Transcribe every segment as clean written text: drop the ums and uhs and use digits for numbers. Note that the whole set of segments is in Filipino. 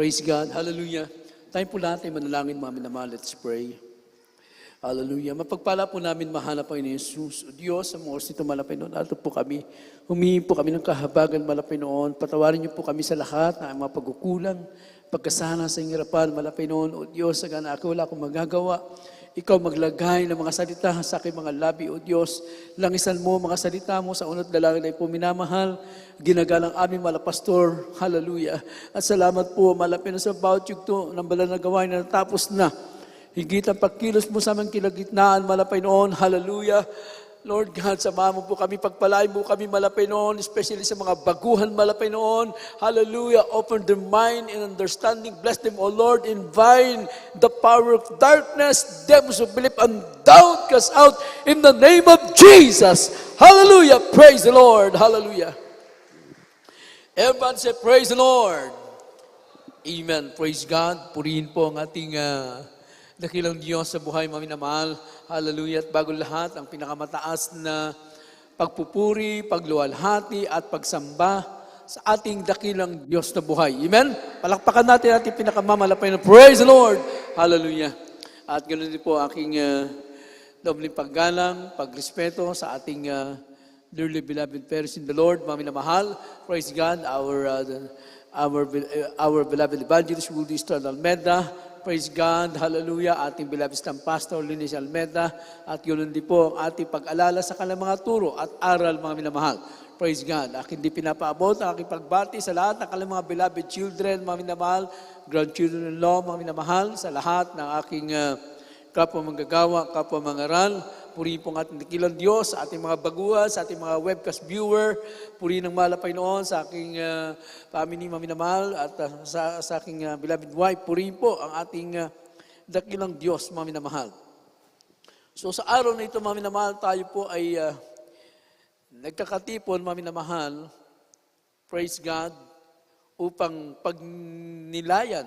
Praise God. Hallelujah. Tayo po lahat ay manalangin, mga minamahal. Let's pray. Hallelujah. Mapagpala po namin, mahal na Panginoon Jesus. O Diyos, sa mga oras nito, mahal na Panginoon, ato po kami. Humingi po kami ng kahabagan, mahal na Panginoon. Patawarin niyo po kami sa lahat ng mga pagkukulang, pagkasala sa inyong harapan, mahal na Panginoon. O Diyos, sa gana ako, wala akong magagawa. Ikaw maglagay ng mga salita sa aking mga labi, O Diyos. Langisan mo mga salita mo sa unat dalangin ay po minamahal. Ginagalang aming malapastor. Hallelujah. At salamat po, malapin sa bawat yugto ng banal na gawain na natapos na. Higit ang pagkilos mo sa aming kilagitnaan, malapay noon. Hallelujah. Lord God, samahan mo po kami, pagpalain mo kami malapay noon, especially sa mga baguhan malapay noon. Hallelujah. Open their mind and understanding. Bless them, O Lord. Invite the power of darkness, devils of belief and doubt cast out in the name of Jesus. Hallelujah. Praise the Lord. Hallelujah. Everyone say, praise the Lord. Amen. Praise God. Purihin po ang ating dakilang Diyos sa buhay, mga minamahal. Hallelujah. At bago lahat, ang pinakamataas na pagpupuri, pagluwalhati at pagsamba sa ating dakilang Diyos na buhay. Amen? Palakpakan natin ating pinakamamalapay na praise the Lord. Hallelujah. At ganoon din po aking dobling paggalang, pagrespeto sa ating dearly beloved parents in the Lord, mga minamahal. Praise God, our beloved evangelist, Woody Strad Almeda. Praise God, hallelujah, ating beloved pastor, Linis Almeda, at yun din po ang ating pag-alala sa kanilang mga turo at aral, mga minamahal. Praise God. Aking di pinapaabot ang aking pagbati sa lahat ng kanilang mga beloved children, mga minamahal, grandchildren-in-law, mga minamahal, sa lahat ng aking kapwa manggagawa, kapwa mangaral. Purihin po ang ating dakilang Diyos, sa ating mga baguhan, sa ating mga webcast viewer. Purihin ng malapay noon sa aking family, mga minamahal, at sa aking beloved wife. Purihin po ang ating dakilang Diyos, mga minamahal. So sa araw na ito, mga minamahal, tayo po ay nagkakatipon, mga minamahal, praise God, upang pagnilayan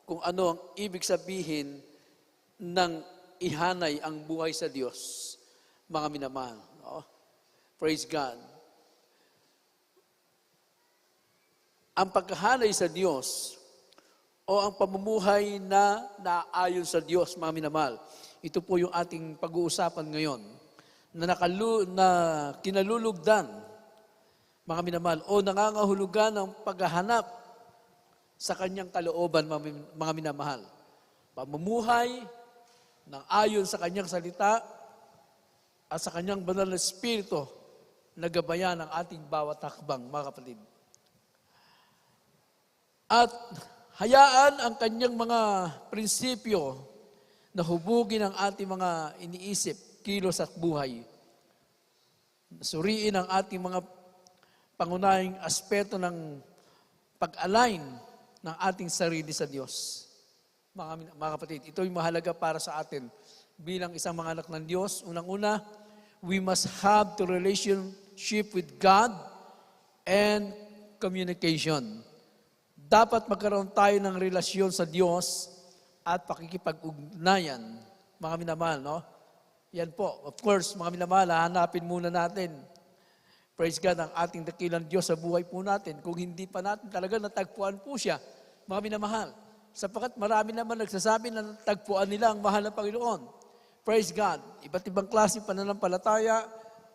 kung ano ang ibig sabihin ng ihanay ang buhay sa Diyos, mga minamahal. No? Praise God. Ang paghahanay sa Diyos o ang pamumuhay na naayon sa Diyos, mga minamahal, ito po yung ating pag-uusapan ngayon na kinalulugdan, mga minamahal, o nangangahulugan ng paghahanap sa kanyang kalooban, mga minamahal. Pamumuhay nang ayon sa kanyang salita at sa kanyang banal na espiritu na gabayan ang ating bawat hakbang, mga kapatid. At hayaan ang kanyang mga prinsipyo na hubugin ang ating mga iniisip, kilos at buhay. Suriin ang ating mga pangunahing aspeto ng pag-align ng ating sarili sa Diyos. Mga kapatid, ito yung mahalaga para sa atin bilang isang mga anak ng Diyos. Unang-una, we must have the relationship with God and communication. Dapat magkaroon tayo ng relasyon sa Diyos at pakikipag-ugnayan, mga minamahal, no? Yan po, of course, mga minamahal, hanapin muna natin, praise God, ang ating dakilang Diyos sa buhay po natin. Kung hindi pa natin talaga natagpuan po siya, mga minamahal, sapagkat marami naman nagsasabi na tagpuan nila ang mahal na Panginoon. Praise God. Iba't ibang klase pananampalataya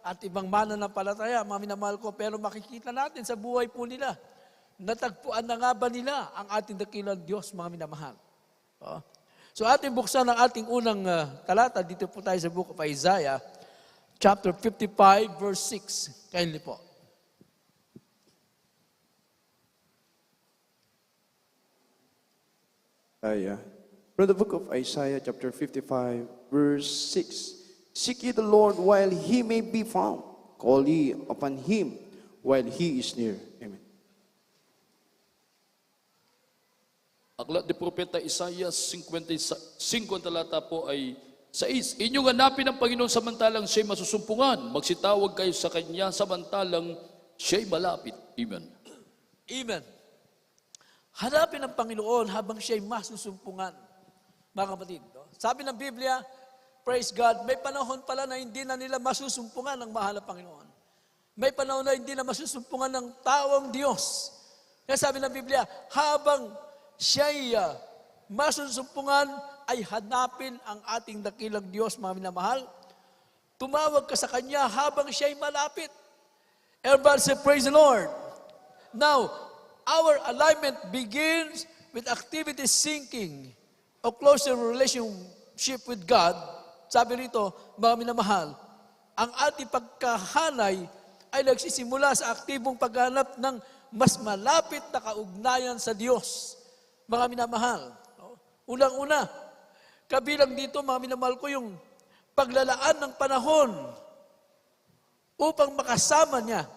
at ibang mananampalataya, mga minamahal ko, pero makikita natin sa buhay po nila, natagpuan na nga ba nila ang ating dakilang Diyos, mga minamahal? So ating buksan ang ating unang talata, dito po tayo sa book of Isaiah, chapter 55, verse 6. Kindly po. From the book of Isaiah, chapter 55, verse 6. Seek ye the Lord while he may be found. Call ye upon him while he is near. Amen. Aklat ni Propeta Isaiah 55 talata po ay 6. Inyong hanapin ang Panginoon samantalang siya'y masusumpungan. Magsitawag kayo sa Kanya samantalang siya'y malapit. Amen. Amen. Hanapin ang Panginoon habang siya'y masusumpungan. Mga kapatid, no? Sabi ng Biblia, praise God, may panahon pala na hindi na nila masusumpungan ng mahal na Panginoon. May panahon na hindi na masusumpungan ng tawang Diyos. Kaya sabi ng Biblia, habang siya'y masusumpungan, ay hanapin ang ating dakilang Diyos, mga minamahal. Tumawag ka sa Kanya habang siya'y malapit. Everybody say, praise the Lord. Now, our alignment begins with activity seeking o closer relationship with God. Sabi rito, mga minamahal, ang ating pagkahanay ay nagsisimula sa aktibong paghanap ng mas malapit na kaugnayan sa Diyos. Mga minamahal, unang-una, kabilang dito, mga minamahal ko, yung paglalaan ng panahon upang makasama niya.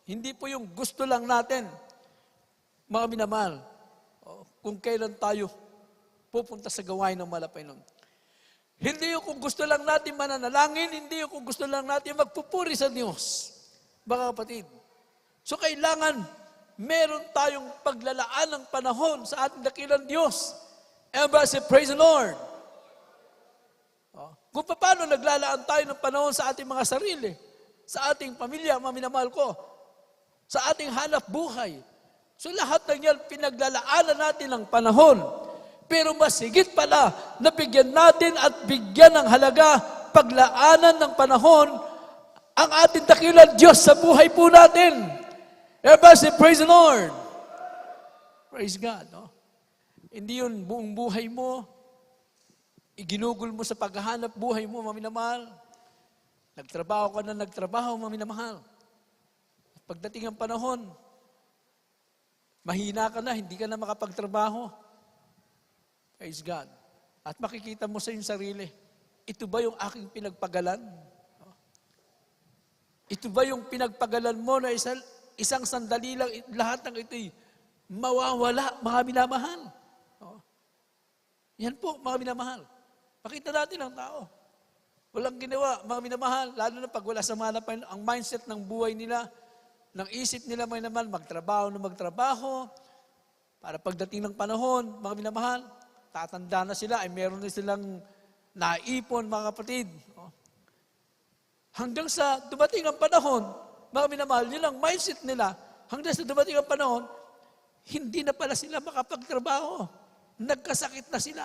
Hindi po yung gusto lang natin, mga minamahal, kung kailan tayo pupunta sa gawain ng malapay nun. Hindi yung kung gusto lang natin mananalangin, hindi yung kung gusto lang natin magpupuri sa Diyos, mga kapatid. So kailangan meron tayong paglalaan ng panahon sa ating dakilang Diyos. Everybody say, praise the Lord. Kung paano naglalaan tayo ng panahon sa ating mga sarili, sa ating pamilya, mga minamahal ko, sa ating hanap buhay. So lahat ng yan, pinaglalaanan natin ng panahon. Pero mas higit pala, nabigyan natin at bigyan ng halaga, paglaanan ng panahon, ang ating dakilang Diyos sa buhay po natin. Everybody say, praise the Lord. Praise God. No? Hindi yun buong buhay mo, iginugol mo sa paghahanap buhay mo, mga minamahal. Nagtrabaho ka na nagtrabaho, mga minamahal. Pagdating ang panahon, mahina ka na, hindi ka na makapagtrabaho. Praise God. At makikita mo sa iyong sarili, ito ba yung aking pinagpagalan? Ito ba yung pinagpagalan mo na isang sandali lang, lahat ng ito'y mawawala, mga minamahal? Yan po, mga minamahal. Pakita natin ang tao. Walang ginawa, mga minamahal, lalo na pag wala sa mga napain, ang mindset ng buhay nila, ng isip nila, mga minamahal, magtrabaho na magtrabaho, para pagdating ng panahon, mga minamahal, tatanda na sila, ay meron na silang naipon, mga kapatid. Hanggang sa dumating ang panahon, mga minamahal, yun ang mindset nila, hanggang sa dumating ang panahon, hindi na pala sila makapagtrabaho. Nagkasakit na sila.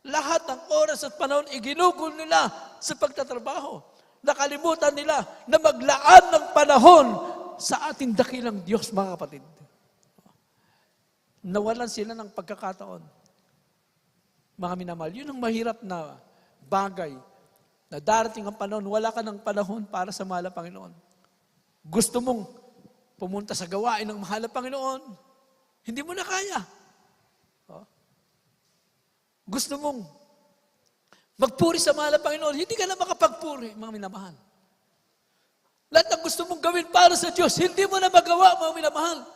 Lahat ng oras at panahon, iginugol nila sa pagtatrabaho. Nakalimutan nila na maglaan ng panahon sa ating dakilang Diyos, mga kapatid. Nawalan sila ng pagkakataon. Mga minamahal, yun ang mahirap na bagay na darating ang panahon, wala ka ng panahon para sa mahal na Panginoon. Gusto mong pumunta sa gawain ng mahal na Panginoon, hindi mo na kaya. Gusto mong magpuri sa mahal na Panginoon, hindi ka na makapagpuri, mga minamahal. Lahat ng gusto mong gawin para sa Diyos, hindi mo na magawa, mga minamahal.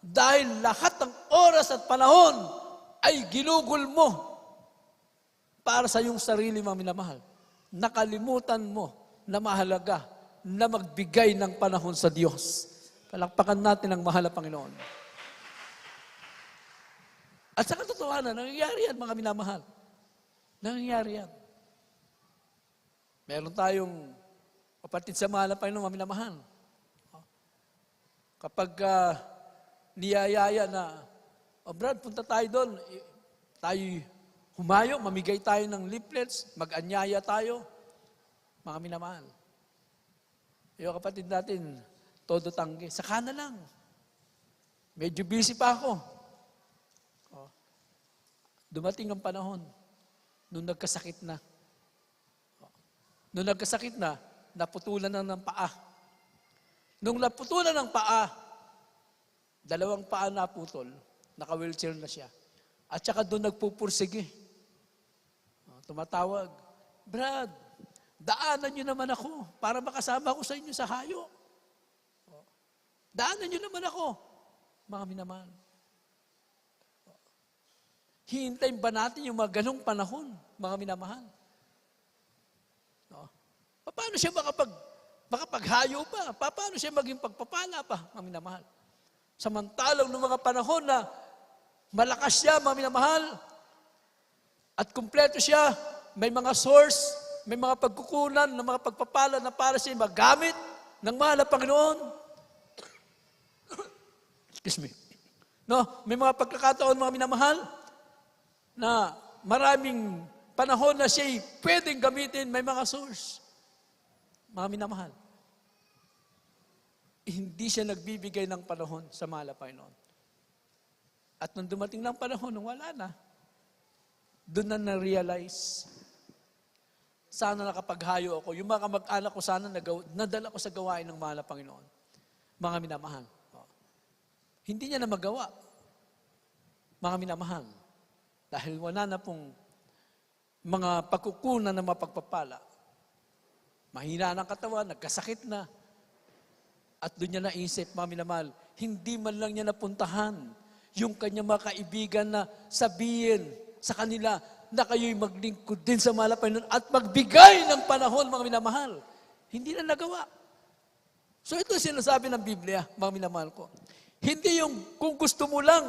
Dahil lahat ng oras at panahon ay ginugol mo para sa iyong sarili, mga minamahal. Nakalimutan mo na mahalaga na magbigay ng panahon sa Diyos. Palakpakan natin ang mahal na Panginoon. At sa katotohanan, nangyayari yan, mga minamahal. Nangyayari yan. Meron tayong kapatid sa mahal na Panginoon, mga minamahal. Kapag niyayaya na, Brad, punta tayo doon, tayo humayo, mamigay tayo ng leaflets, mag-anyaya tayo, mga minamahal. Yung kapatid natin, todo tanggi, saka na lang. Medyo busy pa ako. Dumating ang panahon, nung nagkasakit na. Nung nagkasakit na, naputulan na ng paa. Nung naputulan ng paa, 2 paa naputol, naka-wheelchair na siya. At saka doon nagpupursige. Tumatawag, Brad, daanan niyo naman ako para makasama ko sa inyo sa hayo. Daanan niyo naman ako, mga minamahal. Hihintayin ba natin yung mga ganong panahon, mga minamahal? Paano siya makapaghayo pa? Paano siya maging pagpapala pa, mga minamahal? Samantalang ng mga panahon na malakas siya, mga minamahal, at kumpleto siya, may mga source, may mga pagkukunan, ng mga pagpapala na para siya magamit ng mahal na Panginoon. Excuse me. No? May mga pagkakataon, mga minamahal, na maraming panahon na siya'y pwedeng gamitin, may mga source. Mga minamahal. Hindi siya nagbibigay ng panahon sa mahal na Panginoon. At nung dumating ng panahon, nung wala na, doon na na-realize, sana nakapaghayo ako. Yung mga kamag-anak ko, sana nadala ko sa gawain ng mahal na Panginoon. Mga minamahal. Hindi niya na magawa. Mga minamahal. Dahil wala na pong mga pagkukunan na mapagpapala. Mahina ng katawan, nagkasakit na. At doon niya naisip, mga minamahal, hindi man lang niya napuntahan yung kanyang mga kaibigan na sabihin sa kanila na kayo'y maglingkod din sa mahal na Panginoon at magbigay ng panahon, mga minamahal. Hindi na nagawa. So ito yung sinasabi ng Biblia, mga minamahal ko. Hindi yung kung gusto mo lang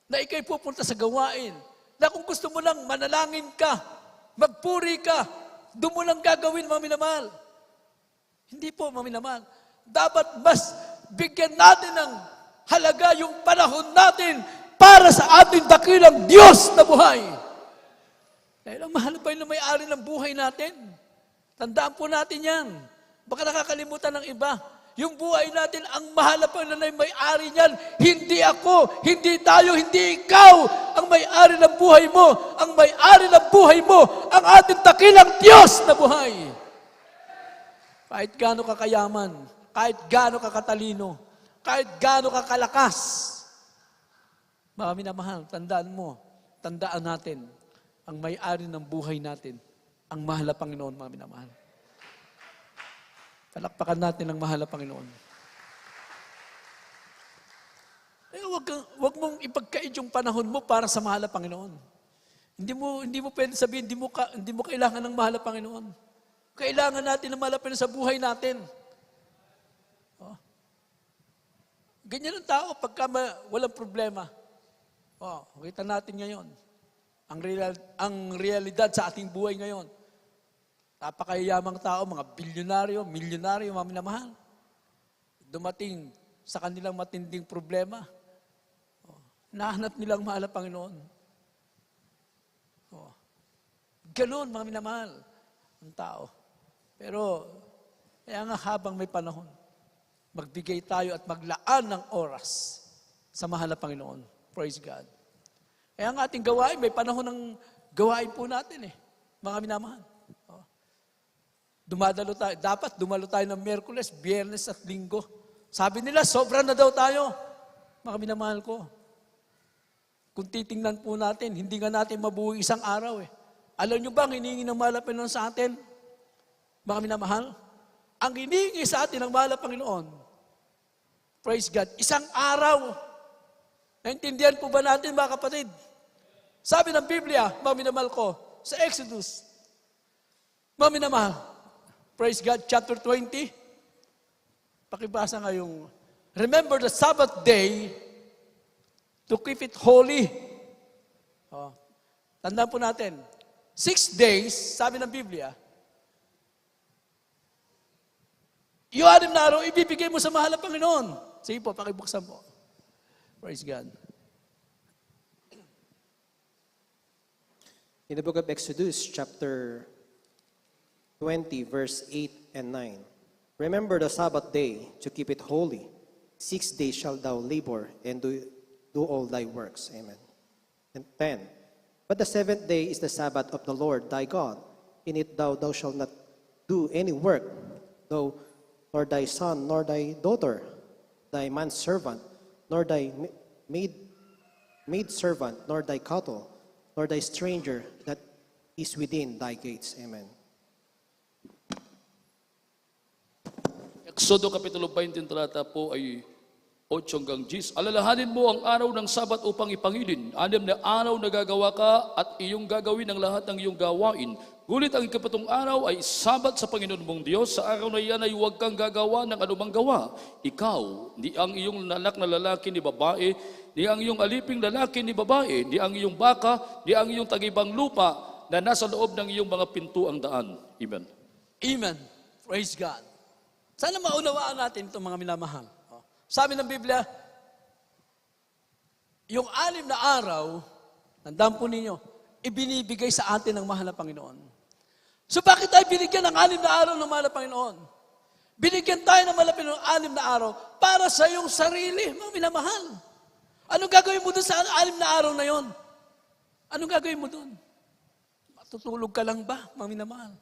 na ikay pupunta sa gawain, na kung gusto mo lang manalangin ka, magpuri ka, doon mo lang gagawin, mga minamahal. Hindi po, mga minamahal. Dapat mas bigyan natin ng halaga yung panahon natin para sa ating dakilang Diyos na buhay. Dahil ang mahal pa yung may-ari ng buhay natin. Tandaan po natin yan. Baka nakakalimutan ng iba. Yung buhay natin, ang mahal pa na may-ari niyan. Hindi ako, hindi tayo, hindi ikaw ang may-ari ng buhay mo. Ang may-ari ng buhay mo, ang ating dakilang Diyos na buhay. Kahit gaano ka kayaman, kahit gaano ka katalino, kahit gaano ka kalakas, mga minamahal, tandaan natin, ang may-ari ng buhay natin, ang mahal na Panginoon, mga minamahal. Palakpakan natin ang mahal na Panginoon. Huwag mong ipagkait yung panahon mo para sa mahal na Panginoon. Hindi mo pwede sabihin, hindi mo kailangan ng mahal na Panginoon. Kailangan natin ng mahal na Panginoon sa buhay natin. Oh. Ganyan ang tao pagka walang problema. Kita natin ngayon. Ang realidad sa ating buhay ngayon. Napakayamang tao, mga bilyonaryo, milyonaryo, mga minamahal. Dumating sa kanilang matinding problema. Nahanap nilang mahal na Panginoon. Ganon, mga minamahal, ang tao. Pero, kaya nga habang may panahon, magbigay tayo at maglaan ng oras sa mahal na Panginoon. Praise God. Kaya nga ating gawain, may panahon ng gawain po natin mga minamahal. Dapat dumalo tayo ng Miyerkules, Biyernes at Linggo. Sabi nila, sobra na daw tayo. Mga minamahal ko. Kung titingnan po natin, hindi nga natin mabuhay isang araw Alam nyo ba ang hinihingi ng mahal na Panginoon sa atin? Mga minamahal? Ang hinihingi sa atin ng mahal na Panginoon, praise God, isang araw. Naintindihan po ba natin, mga kapatid? Sabi ng Biblia, mga minamahal ko, sa Exodus, mga minamahal, praise God, chapter 20. Pakibasa nga yung, remember the Sabbath day to keep it holy. Tandaan po natin, 6 days, sabi ng Biblia, yung 6 na araw, ibibigay mo sa mahal na Panginoon. Sige po, pakibuksan po. Praise God. In the book of Exodus, chapter 20, verse 8 and 9. Remember the Sabbath day to keep it holy. 6 days shalt thou labor and do all thy works. Amen. And 10. But the 7th day is the Sabbath of the Lord thy God. In it thou shalt not do any work, nor thy son, nor thy daughter, thy manservant, nor thy maid servant, nor thy cattle, nor thy stranger that is within thy gates. Amen. Exodo Kapitulo 20 talata po ay 8 hanggang 10. Alalahanin mo ang araw ng Sabat upang ipangilin. 6 na araw na gagawa ka at iyong gagawin ang lahat ng iyong gawain. Ngunit ang 7 araw ay Sabat sa Panginoon mong Diyos. Sa araw na iyan ay huwag kang gagawa ng anumang gawa. Ikaw, di ang iyong anak na lalaki ni babae, di ang iyong aliping lalaki ni babae, di ang iyong baka, di ang iyong tagibang lupa na nasa loob ng iyong mga pintuang daan. Amen. Amen. Praise God. Sana maunawaan natin itong mga minamahal. Sabi ng Biblia, yung 6 na araw, tandaan po ninyo, ibinibigay sa atin ng mahal na Panginoon. So bakit tayo binigyan ng 6 na araw ng mahal na Panginoon? Binigyan tayo ng mahal na Panginoon 6 na araw para sa iyong sarili, mga minamahal. Anong gagawin mo doon sa 6 na araw na yon? Anong gagawin mo doon? Matutulog ka lang ba, mga minamahal?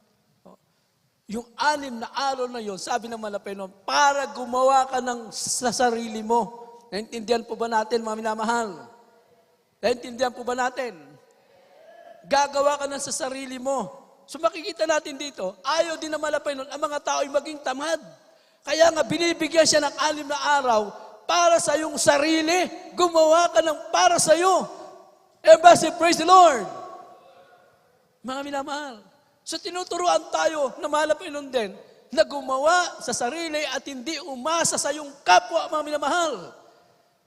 Yung 6 na araw na yon, sabi ng mahal na Panginoon, para gumawa ka sa sarili mo. Naintindihan po ba natin, mga minamahal? Naintindihan po ba natin? Gagawa ka sa sarili mo. So makikita natin dito, ayaw din ng mahal na Panginoon ang mga tao ay maging tamad. Kaya nga binibigyan siya ng 6 na araw para sa iyong sarili. Gumawa ka para sa iyo. Everybody praise the Lord. Mga minamahal. So tinuturuan tayo na mahal na Panginoon din na gumawa sa sarili at hindi umasa sa iyong kapwa, mga minamahal.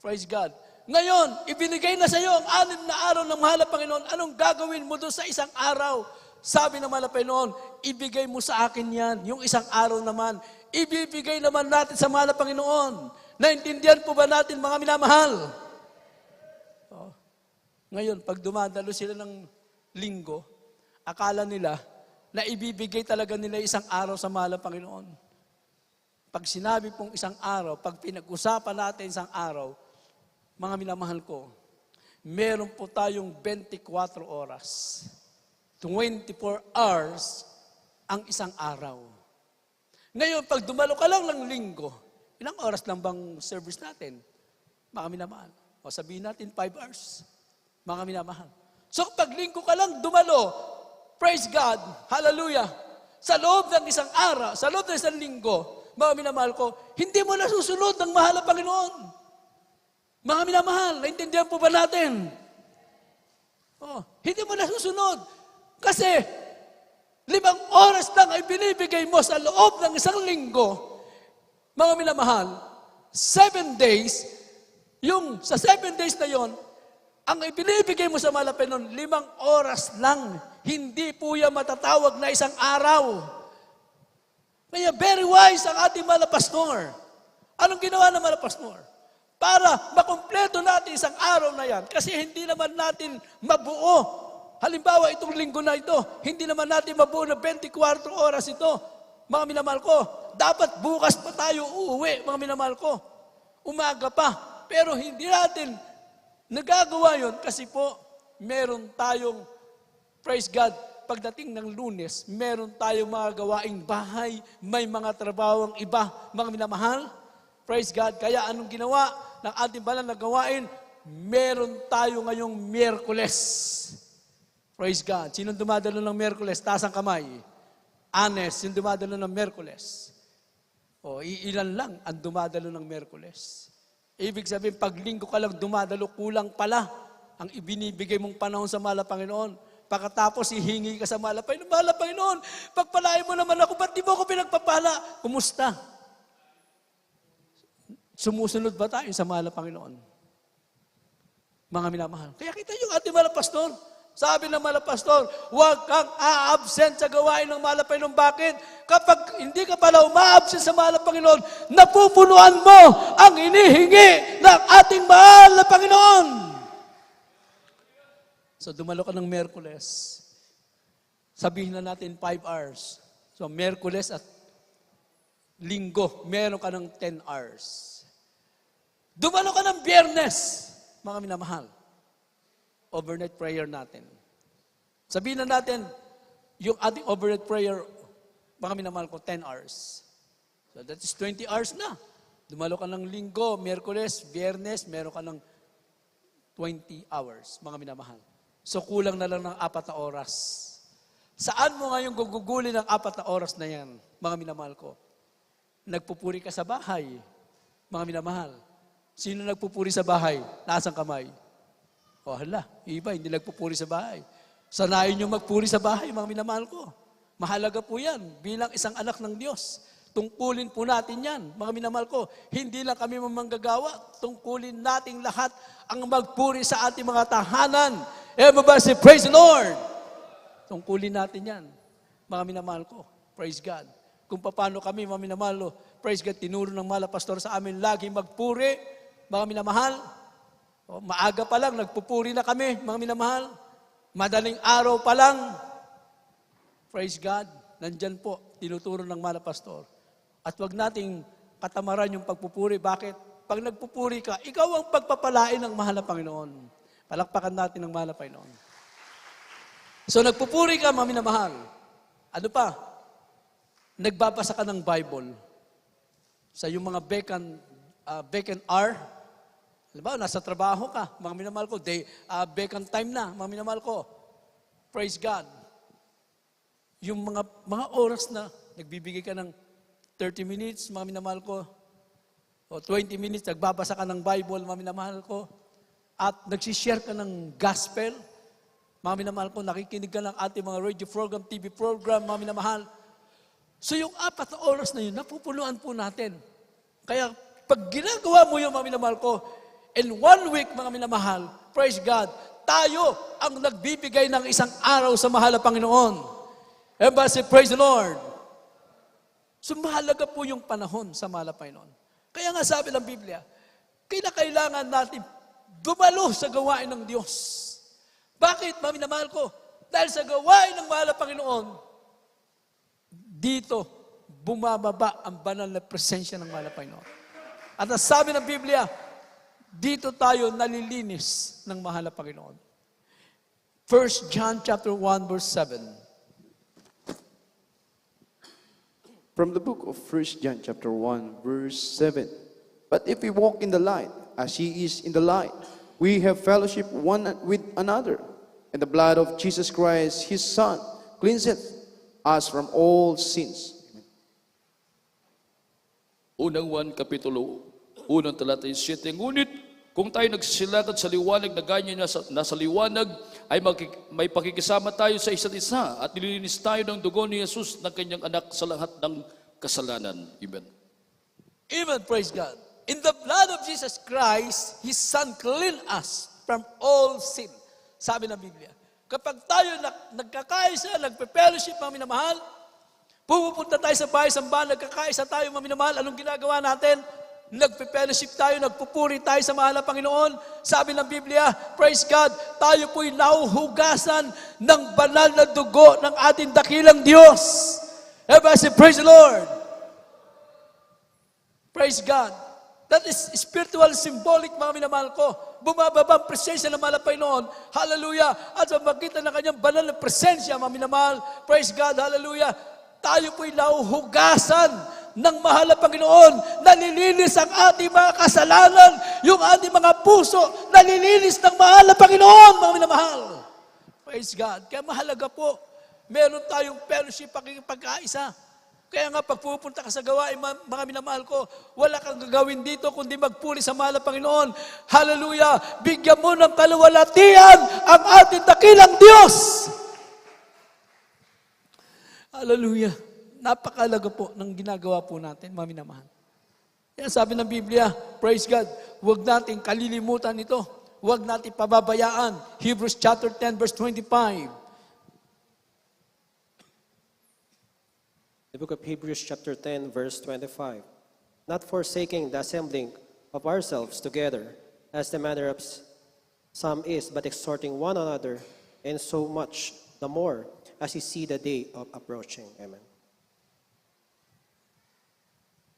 Praise God. Ngayon, ibinigay na sa iyo ang 6 na araw ng mahal na Panginoon. Anong gagawin mo doon sa isang araw? Sabi ng mahal na Panginoon, ibigay mo sa akin yan. Yung isang araw naman, ibibigay naman natin sa mahal na Panginoon. Naintindihan po ba natin, mga minamahal? Ngayon, pag dumadalo sila ng linggo, akala nila na ibibigay talaga nila isang araw sa mahal na Panginoon. Pag sinabi pong isang araw, pag pinag-usapan natin isang araw, mga minamahal ko, meron po tayong 24 oras. 24 hours ang isang araw. Ngayon, pag dumalo ka lang ng linggo, ilang oras lang bang service natin? Mga minamahal. O sabihin natin 5 hours. Mga minamahal. So pag linggo ka lang dumalo, praise God, hallelujah, sa loob ng isang araw, sa loob ng isang linggo, mga minamahal ko, hindi mo nasusunod ng mahal na Panginoon. Mga minamahal, naintindihan po ba natin? Hindi mo nasusunod. Kasi 5 oras lang ay binibigay mo sa loob ng isang linggo. Mga minamahal, 7 days, yung sa 7 days na yon, ang ibinibigay mo sa mahal na Panginoon, 5 oras lang. Hindi po yan matatawag na isang araw. Kaya very wise ang ating mahal na pastor. Anong ginawa ng mahal na pastor? Para makumpleto natin isang araw na yan. Kasi hindi naman natin mabuo. Halimbawa, itong linggo na ito, hindi naman natin mabuo na 24 oras ito. Mga minamahal ko, dapat bukas pa tayo uuwi, mga minamahal ko. Umaga pa. Pero hindi natin nagagawa yun kasi po, meron tayong, praise God, pagdating ng Lunes, meron tayong mga gawaing bahay, may mga trabahong iba, mga minamahal. Praise God. Kaya anong ginawa ng ating banal na gawain? Meron tayo ngayong Miyerkules. Praise God. Sinong dumadalo ng Miyerkules? Taas ang kamay. Anes, yung dumadalo ng Miyerkules. Ilan lang ang dumadalo ng Miyerkules. Ibig sabihin, pag linggo ka lang dumadalo, kulang pala ang ibinibigay mong panahon sa mahal na Panginoon. Pagkatapos, hihingi ka sa mahal na Panginoon. Mahal na Panginoon, pagpalain mo naman ako, ba't di mo ako pinagpapala? Kumusta? Sumusunod ba tayo sa mahal na Panginoon? Mga minamahal. Kaya kita yung ating mahal na pastor. Sabi ng mahal na pastor, huwag kang a-absent sa gawain ng mahal na Panginoon. Bakit? Kapag hindi ka pala uma-absent sa mahal na Panginoon, napupunuan mo ang inihingi ng ating mahal na Panginoon. So dumalo ka ng Miyerkules. Sabihin na natin 5 hours. So Miyerkules at Linggo, meron ka ng 10 hours. Dumalo ka ng Biyernes, mga minamahal. Overnight prayer natin. Sabihin na natin, yung ating overnight prayer, mga minamahal ko, 10 hours. So that is 20 hours na. Dumalo ka ng Linggo, Miyerkules, Biyernes, meron ka ng 20 hours, mga minamahal. So kulang na lang ng 4 na oras. Saan mo ngayon gugugulin ng 4 na oras na yan, mga minamahal ko? Nagpupuri ka sa bahay, mga minamahal. Sino nagpupuri sa bahay? Nasang kamay? Hala, iba, hindi nagpupuri sa bahay. Sanayin nyo magpuri sa bahay, mga minamahal ko. Mahalaga po yan, bilang isang anak ng Diyos. Tungkulin po natin yan, mga minamahal ko. Hindi lang kami mamanggagawa, tungkulin nating lahat ang magpuri sa ating mga tahanan. Everybody say, praise the Lord! Tungkulin natin yan, mga minamahal ko. Praise God. Kung paano kami, mga minamahal, praise God, tinuro ng mahal na pastor sa amin, lagi magpuri, mga minamahal. O, maaga pa lang, nagpupuri na kami, mga minamahal. Madaling araw pa lang, praise God, nandyan po, tinuturo ng mahal na pastor. At wag nating katamaran yung pagpupuri. Bakit? Pag nagpupuri ka, ikaw ang pagpapalain ng mahal na Panginoon. Palakpakan natin ng mahal na Panginoon. So nagpupuri ka, mga minamahal. Ano pa? Nagbabasa ka ng Bible. Sa yung mga vacant hour. Halimbawa, nasa trabaho ka, mga minamahal ko. Vacant time na, mga minamahal ko. Praise God. Yung mga oras na nagbibigay ka ng 30 minutes, mga minamahal ko, o 20 minutes, nagbabasa ka ng Bible, mga minamahal ko, at nagsishare ka ng gospel, mga minamahal ko, nakikinig ka ng ating mga radio program, TV program, mga minamahal. So yung 4 na oras na yun, napupunuan po natin. Kaya pag ginagawa mo yung mga minamahal ko, in 1 week, mga minamahal, praise God, tayo ang nagbibigay ng isang araw sa mahal na Panginoon. Everybody say, praise the Lord. So mahalaga po yung panahon sa mahal na Panginoon. Kaya nga sabi ng Biblia, kailangan natin dumalo sa gawain ng Diyos. Bakit, mga minamahal ko? Dahil sa gawain ng mahal na Panginoon, dito bumababa ang banal na presensya ng mahal na Panginoon. At ang sabi ng Biblia, dito tayo nalilinis ng mahal na Panginoon. 1 John chapter 1 verse 7. From the book of 1 John chapter 1 verse 7. But if we walk in the light, as he is in the light, we have fellowship one with another. And the blood of Jesus Christ, his Son, cleanseth us from all sins. Unang 1, Kapitulo 1, talata 7. Ngunit kung tayo nagsisilakad sa liwanag na ganyan nasa liwanag, ay may pakikisama tayo sa isa't isa at nililinis tayo ng dugo ni Jesus ng kanyang anak sa lahat ng kasalanan. Amen. Amen, praise God. In the blood of Jesus Christ, His Son clean us from all sin. Sabi ng Biblia. Kapag tayo nagkakaisa, nagpe-fellowship, mga minamahal, pupunta tayo sa bahay-sambahan, nagkakaisa tayo, mga minamahal, anong ginagawa natin? Nagpe-fellowship tayo, nagpupuri tayo sa mahal na Panginoon. Sabi ng Biblia, praise God, tayo po'y nahuhugasan ng banal na dugo ng ating dakilang Diyos. Everybody say, praise the Lord. Praise God. That is spiritual, symbolic, mga minamahal ko. Bumababa ang presensya ng mahal na Panginoon. Hallelujah. At sa magitan ng kanyang banal na presensya, mga minamahal, praise God, hallelujah. Tayo po'y nahuhugasan ng mahal na Panginoon. Nalilinis ang ating mga kasalanan. Yung ating mga puso, nalilinis ng mahal na Panginoon, mga minamahal. Praise God. Kaya mahalaga po, meron tayong fellowship, pagkakaisa. Kaya nga, pag pupunta ka sa gawain, mga minamahal ko, wala kang gagawin dito kundi magpuri sa mahal na Panginoon. Hallelujah! Bigyan mo ng kaluwalhatian ang ating dakilang Diyos. Hallelujah! Napakalaga po ng ginagawa po natin, mga minamahal. Kaya sabi ng Biblia, praise God, huwag natin kalilimutan ito. Huwag natin pababayaan. Hebrews chapter 10 verse 25. The book of Hebrews chapter 10 verse 25. Not forsaking the assembling of ourselves together, as the manner of some is, but exhorting one another, and so much the more as you see the day of approaching. Amen.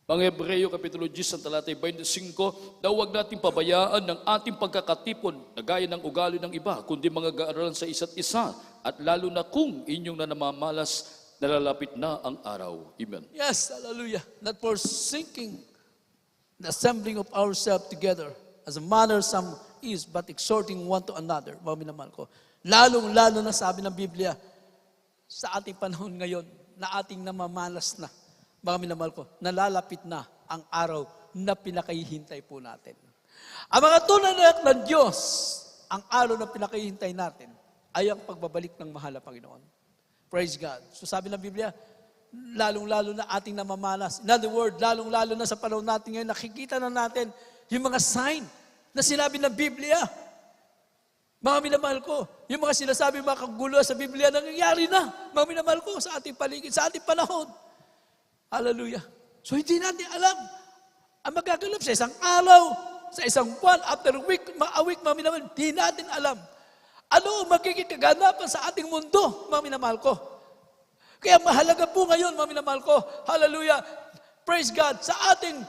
Mga Hebreo, Kapitulo 10, ang talatay 25, na huwag natin pabayaan ng ating pagkakatipon na gaya ng ugali ng iba, kundi mga gaaralan sa isa't isa, at lalo na kung inyong nanamamalas, nalalapit na ang araw. Amen. Yes, hallelujah. Not forsaking the assembling of ourselves together, as a manner some is, but exhorting one to another. Mga minamahal ko. Lalong-lalo na sabi ng Biblia, sa ating panahon ngayon, na ating namamalas na, mga minamahal ko, nalalapit na ang araw na pinakahihintay po natin. Ang mga tunay na anak ng Diyos, ang araw na pinakahihintay natin, ay ang pagbabalik ng mahal na Panginoon. Praise God. So sabi ng Biblia, lalong-lalo na ating namamalas. In other words, lalong-lalo na sa panahon natin ngayon, nakikita na natin yung mga sign na sinabi ng Biblia. Mga minamahal ko, yung mga sinasabi, mga kagulo sa Biblia, nangyayari na. Mga minamahal ko, sa ating paligid, sa ating panahon. Hallelujah. So hindi natin alam ang magaganap sa isang araw, sa isang buwan, after a week, mga minamahal, di natin alam. Ano ang magiging kaganapan sa ating mundo, mga minamahal ko? Kaya mahalaga po ngayon, mga minamahal ko, hallelujah, praise God, sa ating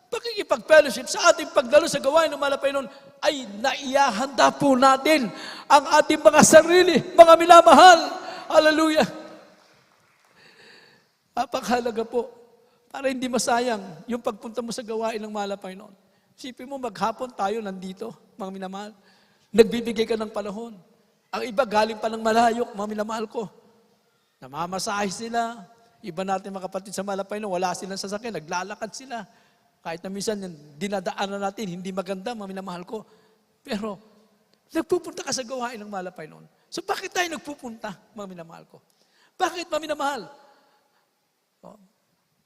pakikipag-fellowship, sa ating pagdalo sa gawain ng malapay noon, ay naiyahanda po natin ang ating mga sarili, mga minamahal. Hallelujah. Napakahalaga po, para hindi masayang yung pagpunta mo sa gawain ng malapay noon. Isipin mo, maghapon tayo nandito, mga minamahal. Nagbibigay ka ng panahon. Ang iba galing pa ng malayo, mga minamahal ko. Namamasahe sila. Iba natin mga kapatid sa malapay noon, wala silang sasakyan, naglalakad sila. Kahit na minsan dinadaanan natin, hindi maganda, mga minamahal ko. Pero, nagpupunta ka sa gawain ng malapay noon. So, bakit tayo nagpupunta, mga minamahal ko? Bakit, mga minamahal?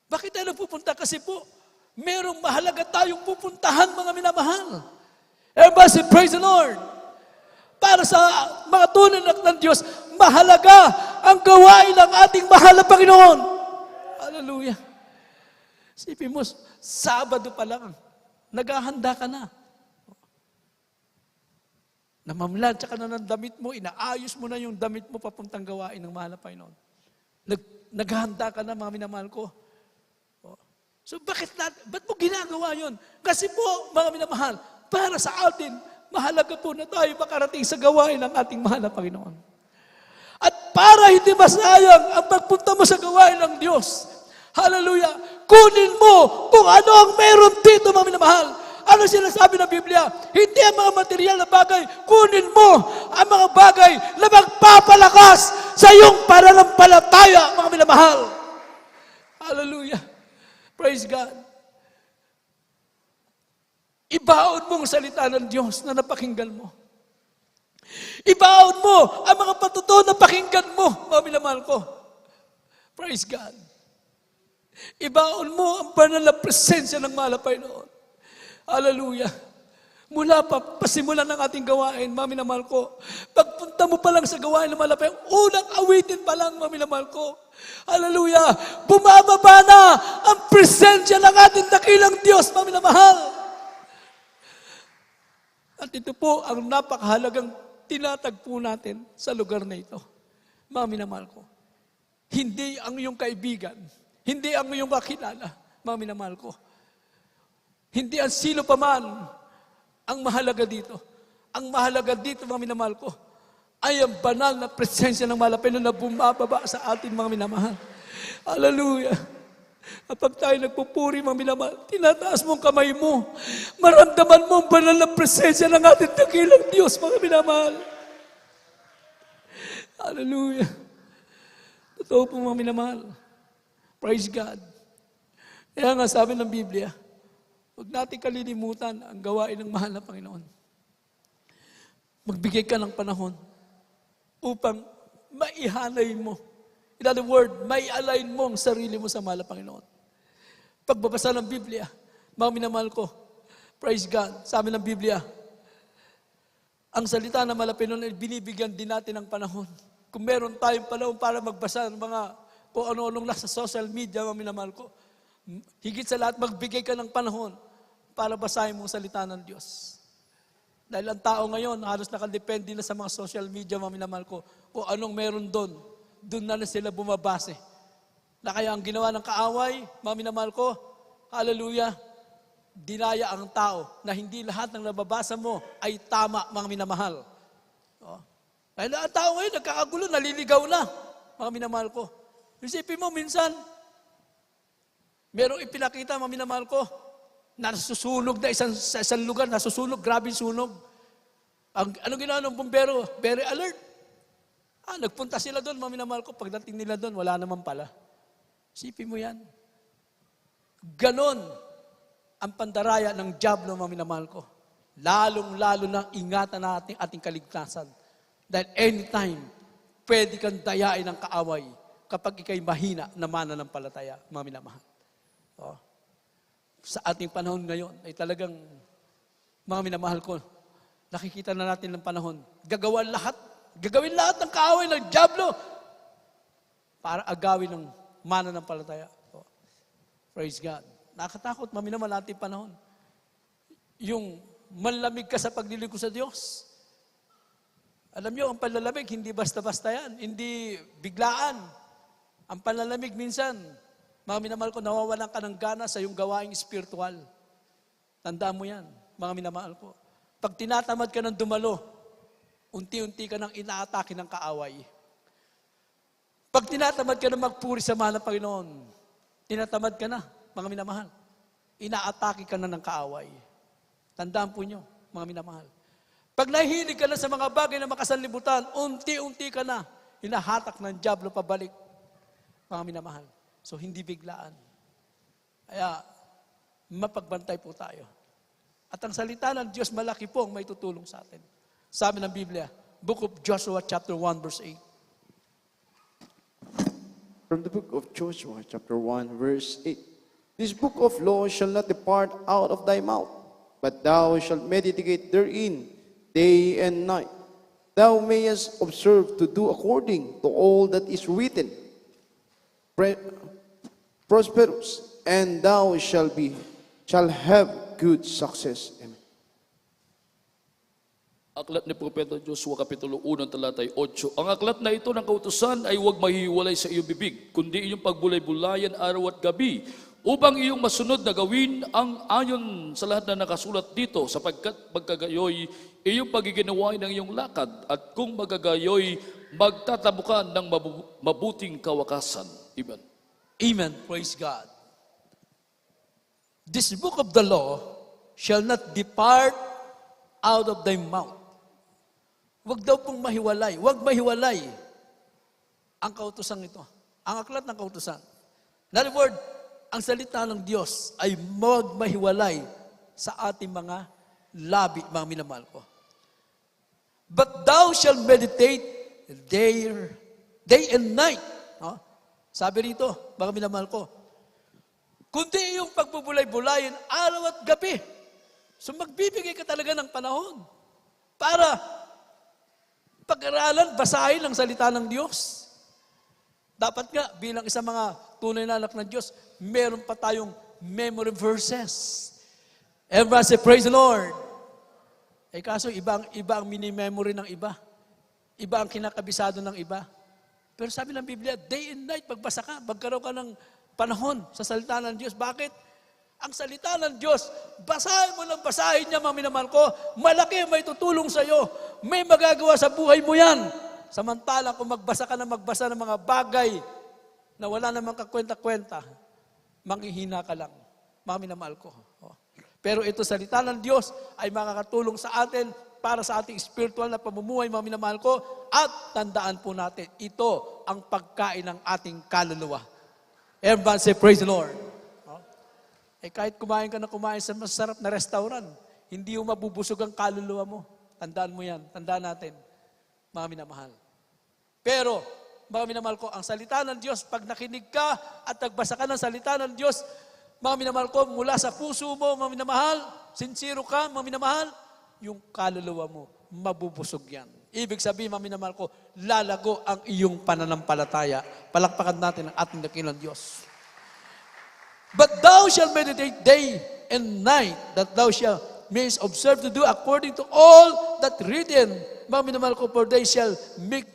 Bakit tayo nagpupunta? Kasi po, merong mahalaga tayong pupuntahan, mga minamahal. Everybody say, praise the Lord. Para sa mga tunay ng Diyos, mahalaga ang gawain ng ating mahal na Panginoon. Hallelujah. Isipin mo, Sabado pa lang, naghahanda ka na. Namamlansya ka na ng damit mo, inaayos mo na yung damit mo papuntang gawain ng mahal na Panginoon. Naghahanda ka na, mga minamahal ko. So ba't mo ginagawa yun? Kasi po, mga minamahal, para sa atin, mahalaga po na tayo makarating sa gawain ng ating mahal na Panginoon. At para hindi masayang ang pagpunta mo sa gawain ng Diyos, hallelujah, kunin mo kung ano ang meron dito, mga minamahal. Ano sinasabi ng Biblia? Hindi ang mga material na bagay, kunin mo ang mga bagay na magpapalakas sa iyong pananampalataya, mga minamahal. Hallelujah. Praise God. Ibaon mo ang salita ng Diyos na napakinggan mo. Ibaon mo ang mga patutuo na pakinggan mo, mga minamahal ko. Praise God. Ibaon mo ang banal na presensya ng malapay noon. Hallelujah. Mula pasimulan ng ating gawain, mga minamahal ko. Pagpunta mo pa lang sa gawain ng malapay, unang awitin pa lang, mga minamahal ko. Hallelujah. Bumababa na ang presensya ng ating dakilang Diyos, mga minamahal. At ito po ang napakahalagang tinatagpo natin sa lugar na ito. Mga minamahal ko. Hindi ang iyong kaibigan, hindi ang iyong kakilala, mga minamahal ko. Hindi ang sino pa man ang mahalaga dito. Ang mahalaga dito, mga minamahal ko, ay ang banal na presensya ng malapay na bumababa sa atin, mga minamahal. Hallelujah. Kapag tayo nagpupuri, mga minamahal, tinataas mo ang kamay mo. Maramdaman mo ang banal na presensya ng ating dakilang Diyos, mga minamahal. Hallelujah. Totoo po, mga minamahal. Praise God. Kaya nga sabi ng Biblia, huwag natin kalilimutan ang gawain ng mahal na Panginoon. Magbigay ka ng panahon upang maihanay mo. In other words, mai-align mo ang sarili mo sa mahal na Panginoon. Pagbabasa ng Biblia, mga minamahal ko, praise God, sa amin ng Biblia, ang salita ng mahal na Panginoon ay binibigyan din natin ng panahon. Kung meron tayong panahon para magbasa ng mga kung ano-anong nasa social media, mga minamahal ko, higit sa lahat, magbigay ka ng panahon para basahin mo ang salita ng Diyos. Dahil ang tao ngayon, halos nakadepende na sa mga social media, mga minamahal ko, kung anong meron doon na sila bumabase. Na kaya ang ginawa ng kaaway, mga minamahal ko, hallelujah, dinaya ang tao na hindi lahat ng nababasa mo ay tama, mga minamahal. Dahil ang tao ngayon, nagkakagulo, naliligaw na, mga minamahal ko. Isipin mo, minsan, merong ipinakita, mga minamahal ko, na nasusunog na sa isang lugar, nasusunog, grabe sunog. Ano ginawa ng bumbero? Very alert. Nagpunta sila doon, mga minamahal ko, pagdating nila doon, wala naman pala. Isipin mo yan. Ganon ang pandaraya ng diablo, mga minamahal ko. Lalong-lalo na ingatan natin ating kaligtasan. Dahil anytime, pwede kang dayain ng kaaway kapag ikay mahina na mananampalataya, mga minamahal. Sa ating panahon ngayon ay talagang, mga minamahal ko, nakikita na natin ng panahon, gagawin lahat ng kaaway ng diablo para agawin ng mananampalataya. Praise God. Nakatakot, mga minamahal, ating panahon. yung manlamig ka sa paglilingkod sa Diyos. Alam niyo, ang panlalamig, hindi basta-basta yan. Hindi biglaan. Ang panlalamig minsan, mga minamahal ko, nawawalan ka ng gana sa iyong gawaing spiritual. Tandaan mo yan, mga minamahal ko. Pag tinatamad ka ng dumalo, unti-unti ka nang inaatake ng kaaway. Pag tinatamad ka na magpuri sa mahal ng Panginoon, tinatamad ka na, mga minamahal. Inaatake ka na ng kaaway. Tandaan po nyo, mga minamahal. Pag nahihilig ka na sa mga bagay na makasanlibutan, unti-unti ka na, hinahatak ng dyablo pabalik, mga minamahal. So, hindi biglaan. Kaya, mapagbantay po tayo. At ang salita ng Diyos, malaki po ang may tutulong sa atin. Sabi ng Biblia, Book of Joshua chapter 1 verse 8. From the book of Joshua, chapter 1, verse 8. This book of law shall not depart out of thy mouth, but thou shalt meditate therein day and night. Thou mayest observe to do according to all that is written. Prosperous, and thou shall have good success. Amen. Aklat ni Propeta Joshua, Kapitulo 1, talatay 8. Ang aklat na ito ng kautusan ay huwag mahihiwalay sa iyong bibig, kundi iyong pagbulay-bulayan araw at gabi, upang iyong masunod na gawin ang ayon sa lahat na nakasulat dito, sapagkat magkagayoy iyong pagiginawain ng iyong lakad, at kung magagayoy, magtatabukan ng mabuting kawakasan. Amen. Amen. Praise God. This book of the law shall not depart out of thy mouth. Huwag daw pong mahiwalay. Huwag mahiwalay ang kautusan ito. Ang aklat ng kautusan. In other words, ang salita ng Diyos ay huwag mahiwalay sa ating mga labi, mga minamahal ko. But thou shall meditate day and night. No? Sabi rito, mga minamahal ko, kundi yung pagbubulay-bulayin araw at gabi. So magbibigay ka talaga ng panahon para pag-aralan, basahin ang salita ng Diyos. Dapat nga, bilang isang mga tunay na anak ng Diyos, meron pa tayong memory verses. Everybody say, praise the Lord. Eh kaso, iba ang mini-memory ng iba. Iba ang kinakabisado ng iba. Pero sabi ng Biblia, day and night, pagbasa ka, magkaroon ka ng panahon sa salita ng Diyos. Bakit? Ang salita ng Diyos, basahin mo ng basahin niya, mga minamahal ko, malaki may tutulong sa iyo. May magagawa sa buhay mo yan. Samantalang kung magbasa ka ng mga bagay na wala namang kakwenta-kwenta, manghihina ka lang. Mga minamahal ko. Pero ito salita ng Diyos ay makakatulong sa atin para sa ating spiritual na pamumuhay, mga minamahal ko, at tandaan po natin, ito ang pagkain ng ating kaluluwa. Everyone say, praise the Lord. Eh kahit kumain ka na kumain sa masarap na restaurant, hindi mo mabubusog ang kaluluwa mo. Tandaan mo yan. Tandaan natin, mga minamahal. Pero, mga minamahal ko, ang salita ng Diyos, pag nakinig ka at nagbasa ka ng salita ng Diyos, mga minamahal ko, mula sa puso mo, mga minamahal, sincero ka, mga minamahal, yung kaluluwa mo, mabubusog yan. Ibig sabihin, mga minamahal ko, lalago ang iyong pananampalataya. Palakpakan natin ang ating dakilang Diyos. But thou shalt meditate day and night, that thou shalt mayest observe to do according to all that written. Mga minamahal ko, for they shall make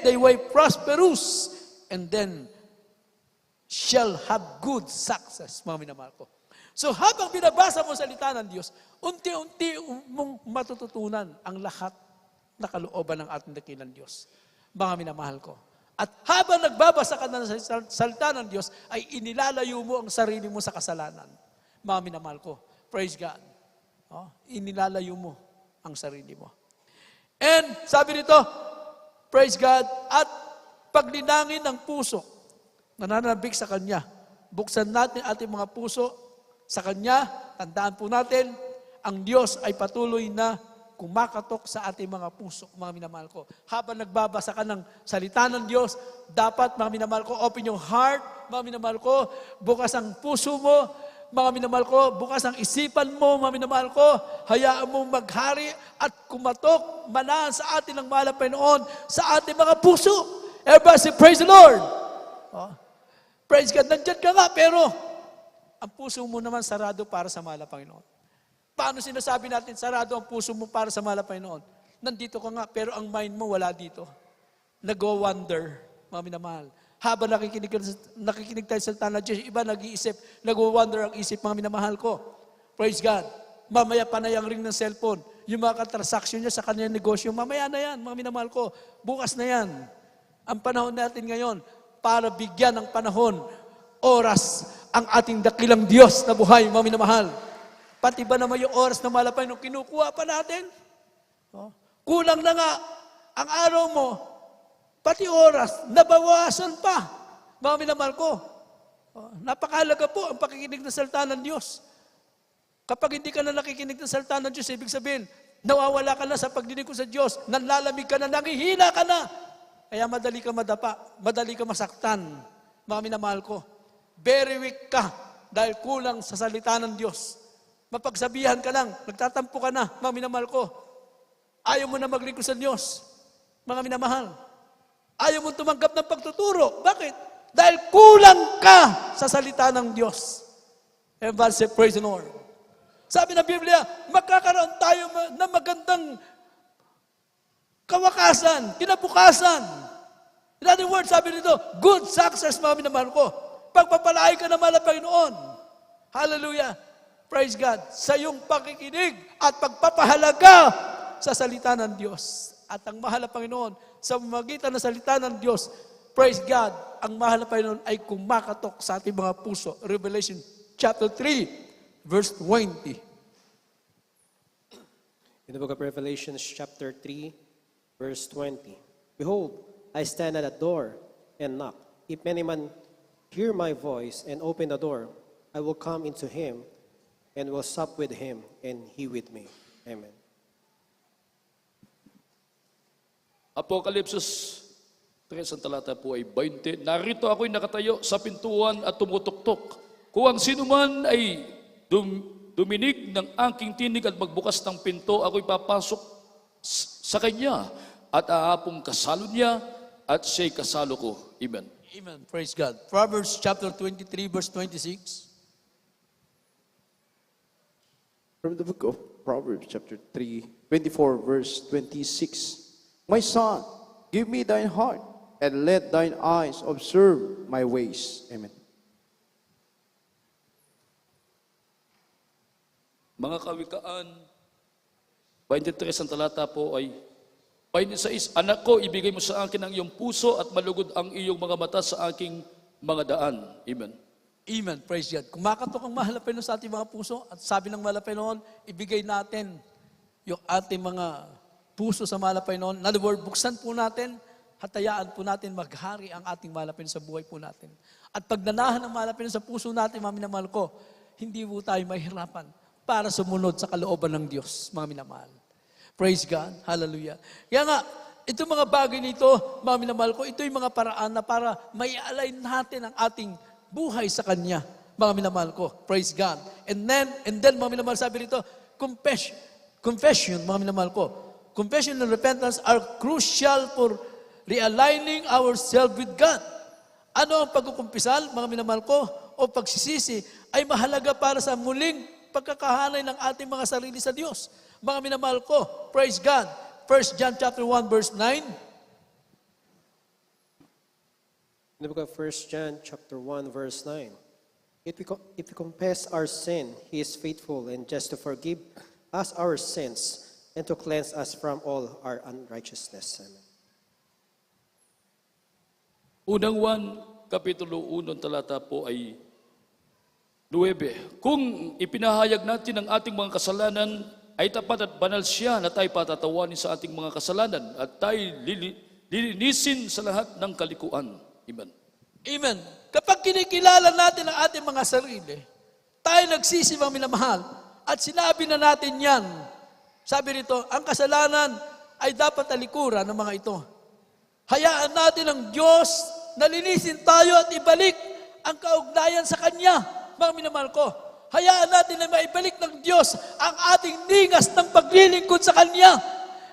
thy way prosperous, and then shall have good success. Mga minamahal ko. So habang binabasa mo salita ng Diyos, unti-unti mong matututunan ang lahat na kalooban ng ating dakilang Diyos. Mga minamahal ko. At habang nagbabasa ka na sa salita ng Diyos, ay inilalayo mo ang sarili mo sa kasalanan. Mga minamahal ko. Praise God. Inilalayo mo ang sarili mo. And sabi nito, praise God, at paglinangin ng puso, nananabik sa Kanya. Buksan natin ating mga puso sa Kanya. Tandaan po natin, ang Diyos ay patuloy na kumakatok sa ating mga puso, mga minamahal ko. Habang nagbabasa ka ng salita ng Diyos, dapat, mga minamahal ko, open your heart, mga minamahal ko, bukas ang puso mo, mga minamahal ko, bukas ang isipan mo, mga minamahal ko, hayaan mo maghari at kumatok, manahan sa atin ng mahal na Panginoon, sa ating mga puso. Everybody say, praise the Lord! Praise God, nandiyan ka nga, pero ang puso mo naman sarado para sa mahal na Panginoon. Paano sinasabi natin, sarado ang puso mo para sa mahal na Panginoon? Nandito ka nga, pero ang mind mo wala dito. Nag-wonder, mga minamahal. Habang nakikinig tayo sa salita ng Diyos, iba nag-iisip, nag-wonder ang isip, mga minamahal ko. Praise God. Mamaya panayang ring ng cellphone. Yung mga transaction niya sa kanyang negosyo, mamaya na yan, mga minamahal ko. Bukas na yan. Ang panahon natin ngayon, para bigyan ng panahon, oras, ang ating dakilang Diyos na buhay, mga minamahal. Pati ba naman yung oras na malapay nung kinukuha pa natin? Oh. Kulang na nga ang araw mo, pati oras, nabawasan pa. Mga minamahal ko, napakahalaga po ang pakikinig ng salita ng Diyos. Kapag hindi ka na nakikinig ng salita ng Diyos, ibig sabihin, nawawala ka na sa pagdinig ko sa Diyos, nanlalamig ka na, nangihina ka na. Kaya madali ka madapa, madali ka masaktan. Mga minamahal ko, very weak ka dahil kulang sa salita ng Diyos. Mapagsabihan ka lang, nagtatampo ka na, mga minamahal ko. Ayaw mo na maglingkod sa Diyos, mga minamahal. Ayaw mo tumanggap ng pagtuturo. Bakit? Dahil kulang ka sa salita ng Diyos. Everybody say, praise the Lord. Sabi ng Biblia, magkakaroon tayo ng magandang kawakasan, kinabukasan. In other words, sabi nito, good success, mga minamahal ko. Pagpapalain ka ng mahal na Panginoon. Hallelujah. Praise God. Sa iyong pakikinig at pagpapahalaga sa salita ng Diyos. At ang mahal na Panginoon, sa magitan ng salita ng Diyos, praise God, ang mahal na Panginoon ay kumakatok sa ating mga puso. Revelation chapter 3, verse 20. In the book of Revelation, chapter 3, verse 20. Behold, I stand at the door and knock. If any man hear my voice and open the door, I will come into him and will sup with him and he with me. Amen. Apokalipsis 3, ang talata po ay 20. Narito ako'y nakatayo sa pintuan at tumutuktok. Kung ang sino man ay duminig ng aking tinig at magbukas ng pinto, ako'y papasok sa kanya at aapong kasalo niya at siya'y kasalo ko. Amen. Amen. Praise God. Proverbs chapter 23, verse 26. From the book of Proverbs, chapter 3, 24, verse 26. My son, give me thine heart, and let thine eyes observe my ways. Amen. Mga kawikaan, 23 ang talata po ay 26, anak ko, ibigay mo sa akin ang iyong puso at malugod ang iyong mga mata sa aking mga daan. Amen. Amen. Praise God. Kumakatok ang mahal na Panginoon sa ating mga puso at sabi ng mahal na Panginoon, ibigay natin yung ating mga puso sa mahal na Panginoon. In other words, buksan po natin, hatayaan po natin maghari ang ating mahal na Panginoon sa buhay po natin. At pag nanahan ng mahal na Panginoon sa puso natin, mga minamahal ko, hindi po tayo mahirapan para sumunod sa kalooban ng Diyos, mga minamahal. Praise God. Hallelujah. Kaya nga, itong mga bagay nito, mga minamahal ko, ito yung mga paraan na para mai-align natin ang ating buhay sa Kanya, mga minamahal ko. Praise God. And then mga minamahal, sabi rito, confession, mga minamahal ko. Confession and repentance are crucial for realigning ourselves with God. Ano ang pagkukumpisal, mga minamahal ko, o pagsisisi, ay mahalaga para sa muling pagkakahanay ng ating mga sarili sa Diyos. Mga minamahal ko, praise God. 1 John chapter 1, verse 9. In the book of 1 John chapter 1, verse 9. If we confess our sin, He is faithful and just to forgive us our sins and to cleanse us from all our unrighteousness. Amen. Unang 1, Kapitulo 1, talata po ay 9. Kung ipinahayag natin ang ating mga kasalanan, ay tapat at banal siya na tayo patatawanin sa ating mga kasalanan at tayo lilinisin sa lahat ng kalikuan. Amen. Amen. Kapag kinikilala natin ang ating mga sarili, tayo nagsisi, mga minamahal, at sinabi na natin yan. Sabi rito, ang kasalanan ay dapat talikuran ng mga ito. Hayaan natin ang Diyos na linisin tayo at ibalik ang kaugnayan sa Kanya, mga minamahal ko. Hayaan natin na maibalik ng Diyos ang ating ningas ng paglilingkod sa Kanya.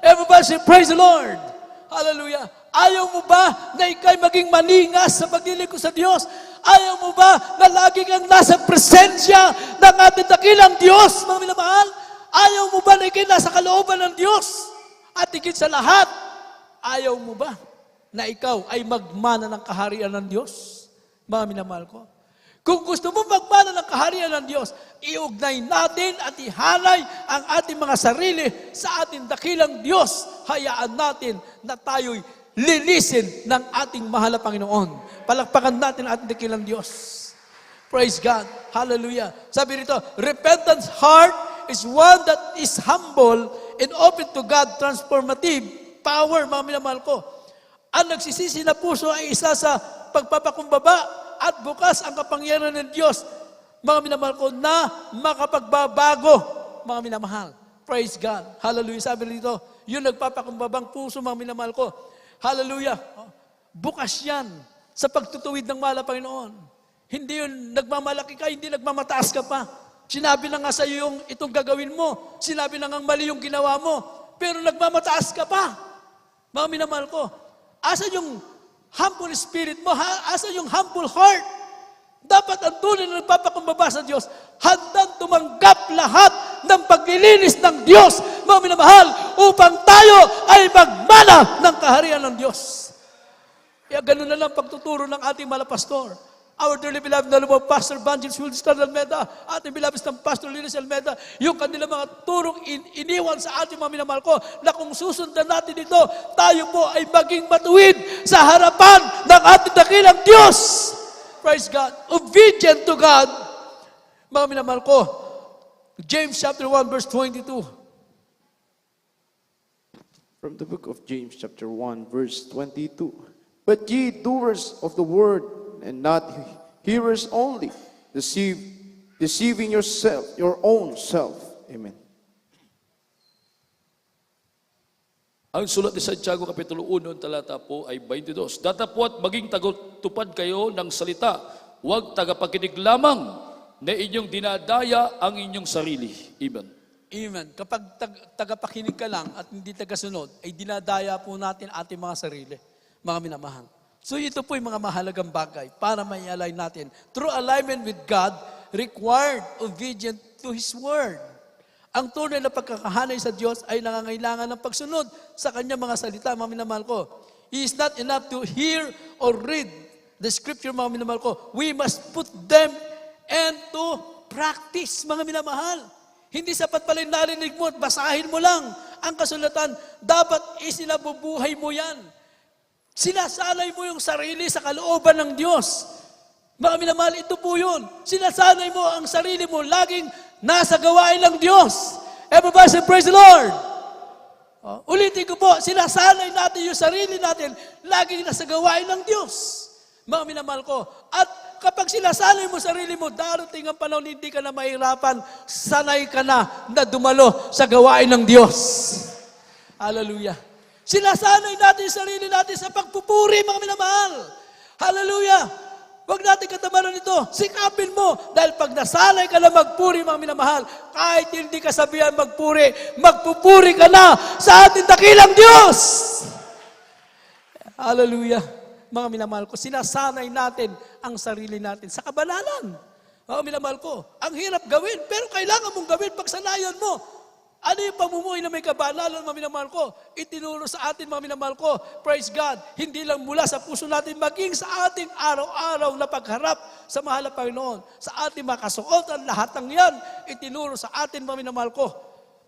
Everybody say, praise the Lord. Hallelujah. Ayaw mo ba na ikay maging maningas sa paglilingkod sa Diyos? Ayaw mo ba na lagi kang nasa presensya ng ating dakilang Diyos, mga minamahal? Ayaw mo ba na ikay nasa kalooban ng Diyos? At higit sa lahat, ayaw mo ba na ikaw ay magmana ng kaharian ng Diyos? Mga minamahal ko. Kung gusto mo magmana ng kaharian ng Diyos, iugnay natin at ihalay ang ating mga sarili sa ating dakilang Diyos. Hayaan natin na tayo'y linisin ng ating mahal na Panginoon. Palakpakan natin ang ating dakilang Diyos. Praise God. Hallelujah. Sabi rito, repentance heart is one that is humble and open to God, transformative power, mga minamahal ko. Ang nagsisisi na puso ay isa sa pagpapakumbaba at bukas ang kapangyarihan ng Diyos, mga minamahal ko, na makapagbabago, mga minamahal. Praise God. Hallelujah. Sabi rito, yun nagpapakumbabang puso, mga minamahal ko. Hallelujah. Bukas yan sa pagtutuwid ng mahal na Panginoon. Hindi yun nagmamalaki ka, hindi nagmamataas ka pa. Sinabi na nga sa iyo yung itong gagawin mo. Sinabi na nga mali yung ginawa mo. Pero nagmamataas ka pa. Mga minamahal ko, asa yung humble spirit mo? Asa yung humble heart? Dapat ang tunay na nagpapakumbaba sa Diyos, handang tumanggap lahat ng paglilinis ng Diyos, mga minamahal, upang tayo ay magmana ng kaharian ng Diyos. Kaya ganun na lang pagtuturo ng ating mga pastor. Our dearly beloved na lumang Pastor Evangelist Wilson Almeida, ating beloved ng Pastor Lilis Almeida, yung kanilang mga turong iniwan sa ating mga minamahal ko, na kung susundan natin ito, tayo po ay maging matuwid sa harapan ng ating dakilang Diyos. Praise God. Obedient to God. Mga minamahal ko, James chapter 1 verse 22. From the book of James chapter 1 verse 22. But ye doers of the word, and not hearers only, deceiving yourself, your own self. Amen. Ang sulat ni Santiago Kapitulo 1, talata po ay 22. Datapwat maging tagutupad kayo ng salita, huwag tagapakinig lamang na inyong dinadaya ang inyong sarili. Amen. Amen. Kapag tagapakinig ka lang at hindi tagasunod, ay dinadaya po natin ating mga sarili, mga minamahal. So ito po yung mga mahalagang bagay para mai-align natin. True alignment with God required obedient to His Word. Ang tunay na pagkakahanay sa Diyos ay nangangailangan ng pagsunod sa Kanyang mga salita, mga minamahal ko. It is not enough to hear or read the Scripture, mga minamahal ko. We must put them into practice, mga minamahal. Hindi sapat pala yung narinig mo at basahin mo lang ang kasulatan. Dapat isinabubuhay mo yan. Sinasanay mo yung sarili sa kalooban ng Diyos. Mga minamahal, ito po yun. Sinasanay mo ang sarili mo laging nasa gawain ng Diyos. Everybody say, praise the Lord. Ulitin ko po, sinasanay natin yung sarili natin laging nasa gawain ng Diyos. Mga minamahal ko. At kapag sinasanay mo sarili mo, darating ang panahon, hindi ka na mahirapan, sanay ka na dumalo sa gawain ng Diyos. Hallelujah. Sinasanay natin yung sarili natin sa pagpupuri, mga minamahal. Hallelujah. Huwag natin katamaran ito. Sikapin mo. Dahil pag nasanay ka na magpuri, mga minamahal, kahit hindi ka sabihan magpuri, magpupuri ka na sa ating dakilang Diyos. Hallelujah. Mga minamahal ko, sinasanay natin ang sarili natin sa kabanalan. Mga minamahal ko, ang hirap gawin, pero kailangan mong gawin pag sanayan mo. Ano yung pamumuhay na may kabanalan, mga minamahal ko? Itinuro sa atin, mga minamahal ko, praise God, hindi lang mula sa puso natin, maging sa ating araw-araw na pagharap sa mahal na Panginoon. Sa ating makasuotan, lahat ng yan, itinuro sa atin, mga minamahal ko.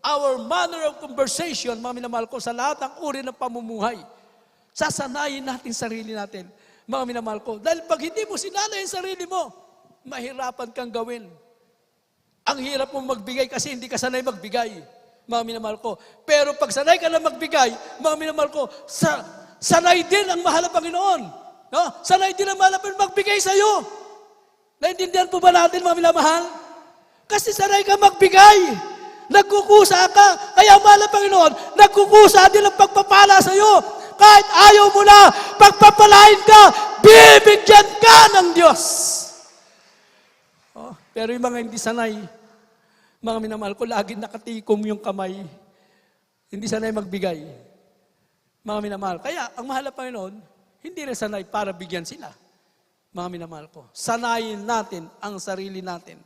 Our manner of conversation, mga minamahal ko, sa lahat ng uri ng pamumuhay. Sasanayin natin sarili natin, mga minamahal ko. Dahil pag hindi mo sinanay ang sarili mo, mahirapan kang gawin. Ang hirap mong magbigay kasi hindi ka sanay magbigay. Mga minamahal ko. Pero pag sanay ka na magbigay, mga minamahal ko, sanay din ang mahal na Panginoon. No? Sanay din ang mahal na Panginoon magbigay sa iyo. Naintindihan po ba natin, mga minamahal? Kasi sanay ka magbigay. Nagkukusa ka. Kaya mahal na Panginoon, nagkukusa din ang pagpapala sa iyo. Kahit ayaw mo na, pagpapalain ka, bibigyan ka ng Diyos. Pero yung mga hindi sanay, mga minamahal ko, lagi nakatikom yung kamay. Hindi sanay magbigay. Mga minamahal. Kaya, ang mahal na Panginoon, hindi rin sanay para bigyan sila. Mga minamahal ko. Sanayin natin ang sarili natin.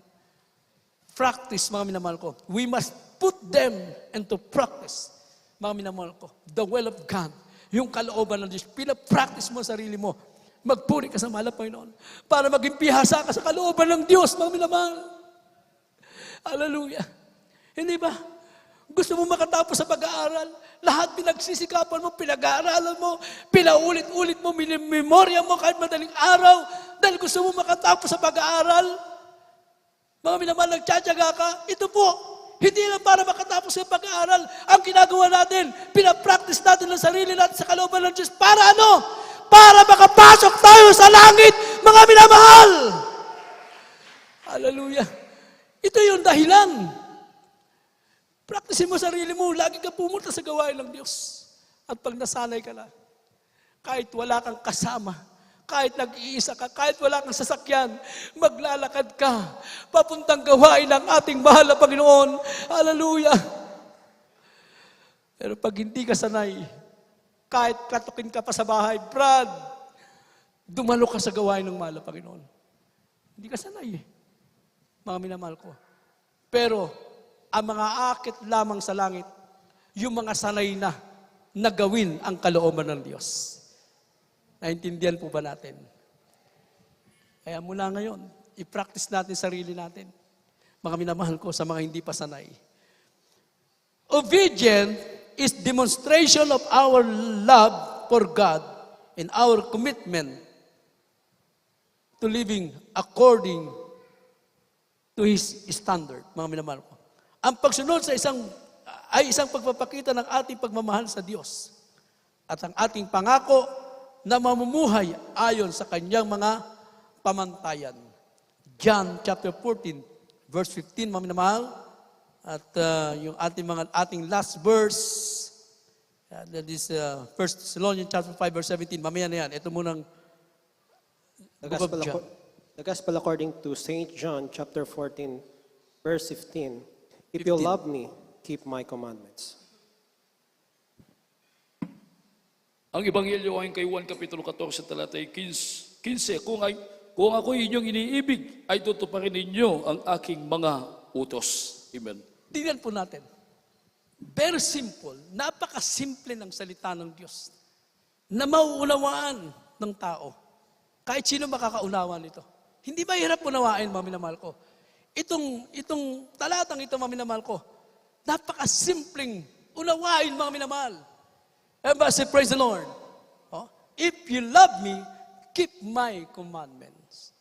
Practice, mga minamahal ko. We must put them into practice. Mga minamahal ko, the will of God, yung kalooban ng Diyos, pinapractice mo sa sarili mo. Magpuri ka sa mahal na Panginoon para maging pihasa ka sa kalooban ng Diyos, mga minamahal. Hallelujah. Hindi ba? Gusto mo makatapos sa pag-aaral? Lahat pinagsisikapan mo, pinag-aaralan mo, pinaulit-ulit mo, minimemorya mo kahit madaling araw dahil gusto mo makatapos sa pag-aaral. Mga minamahal, nagtsatsaga ka, ito po, hindi lang para makatapos sa pag-aaral. Ang ginagawa natin, pinapractice natin ang sarili natin sa kalooban ng Diyos. Para ano? Para makapasok tayo sa langit, mga minamahal. Hallelujah. Ito yung dahilan. Practicein mo sarili mo, lagi ka pumunta sa gawain ng Diyos. At pag nasanay ka na, kahit wala kang kasama, kahit nag-iisa ka, kahit wala kang sasakyan, maglalakad ka, papuntang gawain ng ating mahal na Panginoon. Hallelujah! Pero pag hindi ka sanay, kahit katukin ka pa sa bahay, Brad, dumalo ka sa gawain ng mahal na Panginoon. Hindi ka sanay eh. Mga minamahal ko. Pero, ang mga akit lamang sa langit, yung mga sanay na gawin ang kalooban ng Diyos. Naintindihan po ba natin? Kaya mula ngayon, i-practice natin sarili natin. Mga minamahal ko sa mga hindi pa sanay. Obedience is demonstration of our love for God and our commitment to living according to His standard. Mga minamahal ko. Ang pagsunod sa isang pagpapakita ng ating pagmamahal sa Diyos at ang ating pangako na mamumuhay ayon sa kanyang mga pamantayan. John chapter 14, verse 15, mga minamahal. At yung ating last verse, that is 1 Thessalonians chapter 5, verse 17. Mamaya na yan. Ito munang The Gospel according to St. John chapter 14, verse 15. If you love me, keep my commandments. Ang Ebanghelyo ayon kay Juan Kapitulo 14, talatay 15, kung ako inyong iniibig, ay tutuparin ninyo ang aking mga utos. Amen. Tingnan po natin. Very simple. Napakasimple ng salita ng Diyos na mauunawaan ng tao. Kahit sino makakaunawa nito. Hindi ba hirap unawain, mga minamahal ko? Itong talatang ito, mga minamahal ko, napakasimpleng unawain, mga minamahal. Say, praise the Lord. Oh? If you love me, keep my commandments.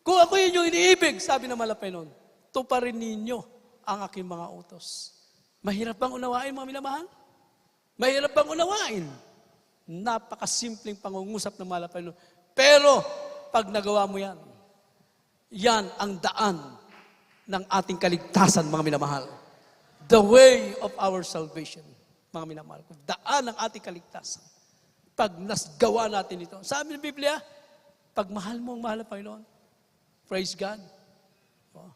Kung ako inyong iniibig, sabi ng malapay noon, tuparin ninyo ang aking mga utos. Mahirap bang unawain, mga minamahal? Mahirap bang unawain? Napakasimpleng pangungusap ng malapay noon. Pero, pag nagawa mo yan, yan ang daan ng ating kaligtasan, mga minamahal. The way of our salvation, mga minamahal ko. Daan ng ating kaligtasan. Pag nasgawa natin ito. Sabi ng Biblia, pag mahal mo ang mahal na Panginoon, praise God. Oh.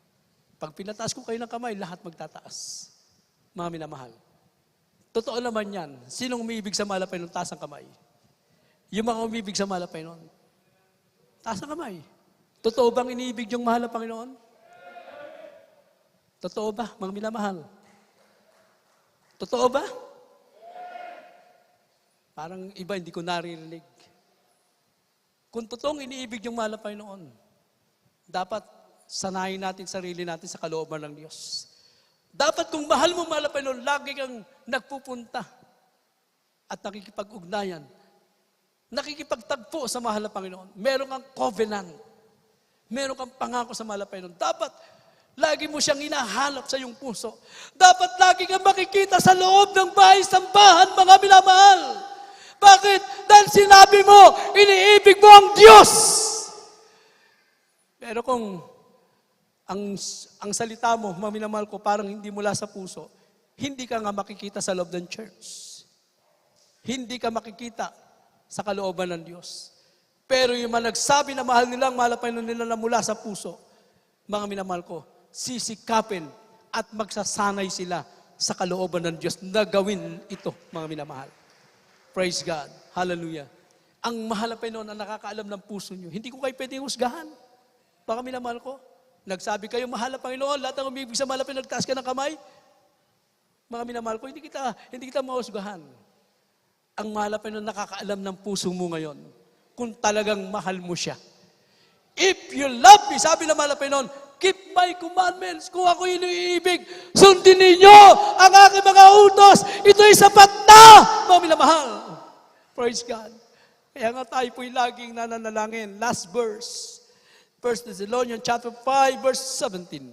Pag pinataas ko kayo ng kamay, lahat magtataas. Mga minamahal. Totoo naman yan. Sinong umiibig sa mahal na Panginoon, taas ang kamay? Yung mga umibig sa mahal na Panginoon, taas ang kamay. Totoo bang iniibig yung mahal na Panginoon? Totoo ba, mga minamahal? Totoo ba? Parang iba, hindi ko naririnig. Kung totoong iniibig yung mahal na Panginoon, dapat sanayin natin sarili natin sa kalooban ng Diyos. Dapat kung mahal mo mahal na Panginoon, lagi kang nagpupunta at nakikipag-ugnayan. Nakikipagtagpo sa mahal na Panginoon. Meron kang covenant. Meron kang pangako sa mahal na Panginoon. Dapat lagi mo siyang hinahanap sa iyong puso. Dapat lagi kang makikita sa loob ng bahay-sambahan, mga minamahal. Bakit? Dahil sinabi mo, iniibig mo ang Diyos. Pero kung ang salita mo, mga minamahal ko, parang hindi mula sa puso, hindi ka nga makikita sa loob ng church. Hindi ka makikita sa kalooban ng Diyos. Pero yung mga nagsabi na mahal nilang, mahal na nila na mula sa puso, mga minamahal ko, sisikapin at magsasanay sila sa kalooban ng Diyos na gawin ito, mga minamahal. Praise God. Hallelujah. Ang mahal na Panginoon ang nakakaalam ng puso nyo. Hindi ko kayo pwedeng husgahan. Mga minamahal ko, nagsabi kayo, mahal na Panginoon, lahat ng umibig sa mahal na Panginoon, nagtaas ka ng kamay. Mga minamahal ko, hindi kita mahusgahan. Ang mahal na Panginoon, nakakaalam ng puso mo ngayon kung talagang mahal mo siya. If you love me, sabi ng mahal na Panginoon, keep my commandments. Kung ako iniibig, sundin ninyo ang aking mga utos. Ito'y sapat na, mga minamahal. Praise God. Kaya nga tayo po'y laging nananalangin. Last verse. 1 Thessalonians chapter 5, verse 17.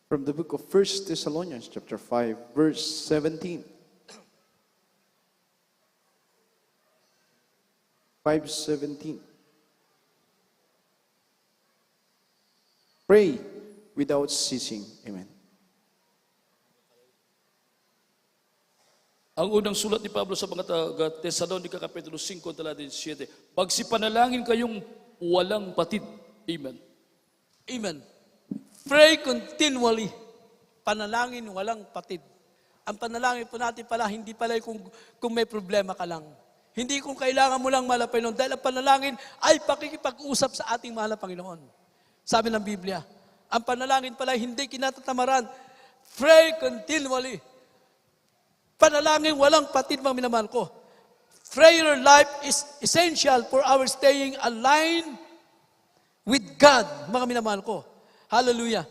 From the book of 1 Thessalonians chapter 5, verse 17. 5:17. Pray without ceasing. Amen. Ang unang sulat ni Pablo sa mga taga-Thessalonica, Kapitulo 5, talata 17, pagsipanalangin kayong walang patid. Amen. Amen. Pray continually. Panalangin walang patid. Ang panalangin po natin pala, hindi pala kung may problema ka lang. Hindi kung kailangan mo lang mahal na Panginoon. Dahil ang panalangin ay pakikipag-usap sa ating mahal na Panginoon. Sabi ng Biblia, ang panalangin pala hindi kinatatamaran. Pray continually. Panalangin walang patid, mga minamahal ko. Prayer life is essential for our staying aligned with God, mga minamahal ko. Hallelujah.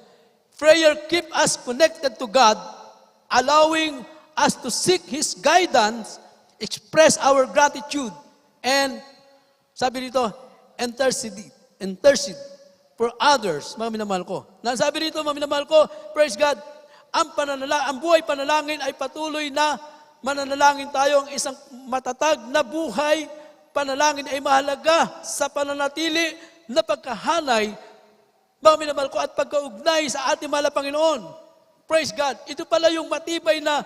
Prayer keep us connected to God, allowing us to seek His guidance, express our gratitude, and sabi dito, intercede for others, mga minamahal ko. Sabi dito, mga minamahal ko, praise God, ang buhay panalangin ay patuloy na mananalangin tayo. Ang isang matatag na buhay panalangin ay mahalaga sa pananatili na pagkahanay, mga minamahal ko, at pagkaugnay sa ating mahal na Panginoon. Praise God. Ito pala yung matibay na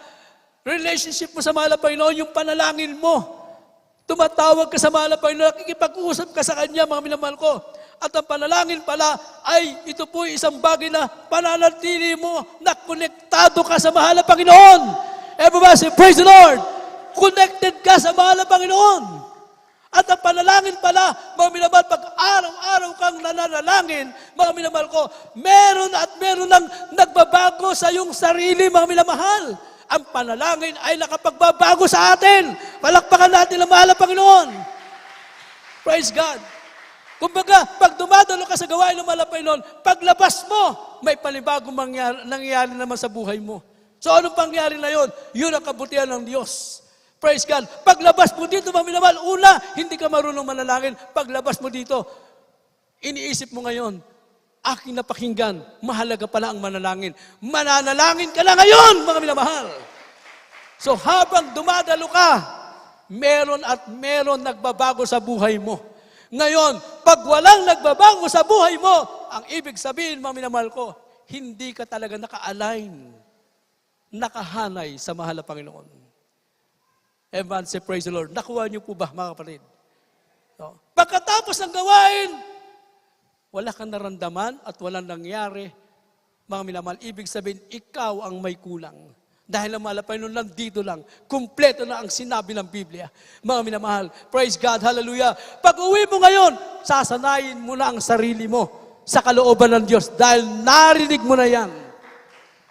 relationship mo sa mahal na Panginoon, yung panalangin mo. Tumatawag ka sa mahal na Panginoon, nakikipag-usap ka sa Kanya, mga minamahal ko. At ang panalangin pala ay ito po isang bagay na pananatili mo na konektado ka sa mahal na Panginoon. Everybody say, praise the Lord! Connected ka sa mahal na Panginoon. At ang panalangin pala, mga minamahal, pag araw-araw kang nananalangin, mga minamahal ko, meron at meron ng nagbabago sa iyong sarili, mga minamahal. Ang panalangin ay nakapagbabago sa atin. Palakpakan natin ang mahal na Panginoon. Praise God. Kumbaga, pag dumadalo ka sa gawain ng mahal na Panginoon, paglabas mo, may panibagong nangyayari naman sa buhay mo. So, anong pangyari na yun? Yun ang kabutihan ng Diyos. Praise God. Paglabas mo dito, mga minamahal, una, hindi ka marunong manalangin. Paglabas mo dito, iniisip mo ngayon, aking napakinggan, mahalaga pala ang manalangin. Mananalangin ka na ngayon, mga minamahal. So habang dumadalo ka, meron at meron nagbabago sa buhay mo. Ngayon, pag walang nagbabago sa buhay mo, ang ibig sabihin, mga minamahal ko, hindi ka talaga naka-align, nakahanay sa mahal na Panginoon. Everyone say, praise the Lord. Nakuha niyo po ba, mga kapatid? No. Pagkatapos ng gawain, wala kang naramdaman at walang nangyari, mga minamahal, ibig sabihin, ikaw ang may kulang. Dahil ang mahal na Panginoon nandito lang, kumpleto na ang sinabi ng Biblia. Mga minamahal, praise God, hallelujah. Pag uwi mo ngayon, sasanayin mo na ang sarili mo sa kalooban ng Diyos dahil narinig mo na yan.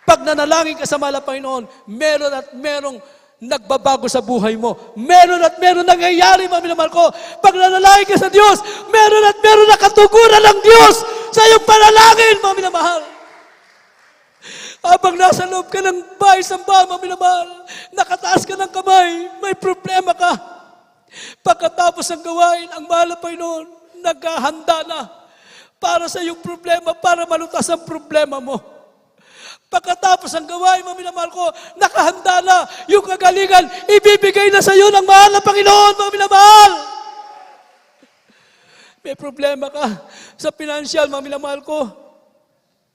Pag nanalangin ka sa mahal na Panginoon, meron at merong nagbabago sa buhay mo. Meron at meron nangyayari, mga minamahal ko. Pag nanalangin ka sa Diyos, meron at meron na katuguran ng Diyos sa iyong panalangin, mga minamahal. Habang nasa loob ka ng bahay samba, mga minamahal, nakataas ka ng kamay, may problema ka. Pagkatapos ng gawain, ang mahal na Panginoon, naghahanda na para sa iyong problema, para malutas ang problema mo. Pagkatapos ng gawain, mga minamahal ko, nakahanda na yung kagalingan, ibibigay na sa iyo ng mahal na Panginoon, mga minamahal. May problema ka sa financial, mga minamahal ko.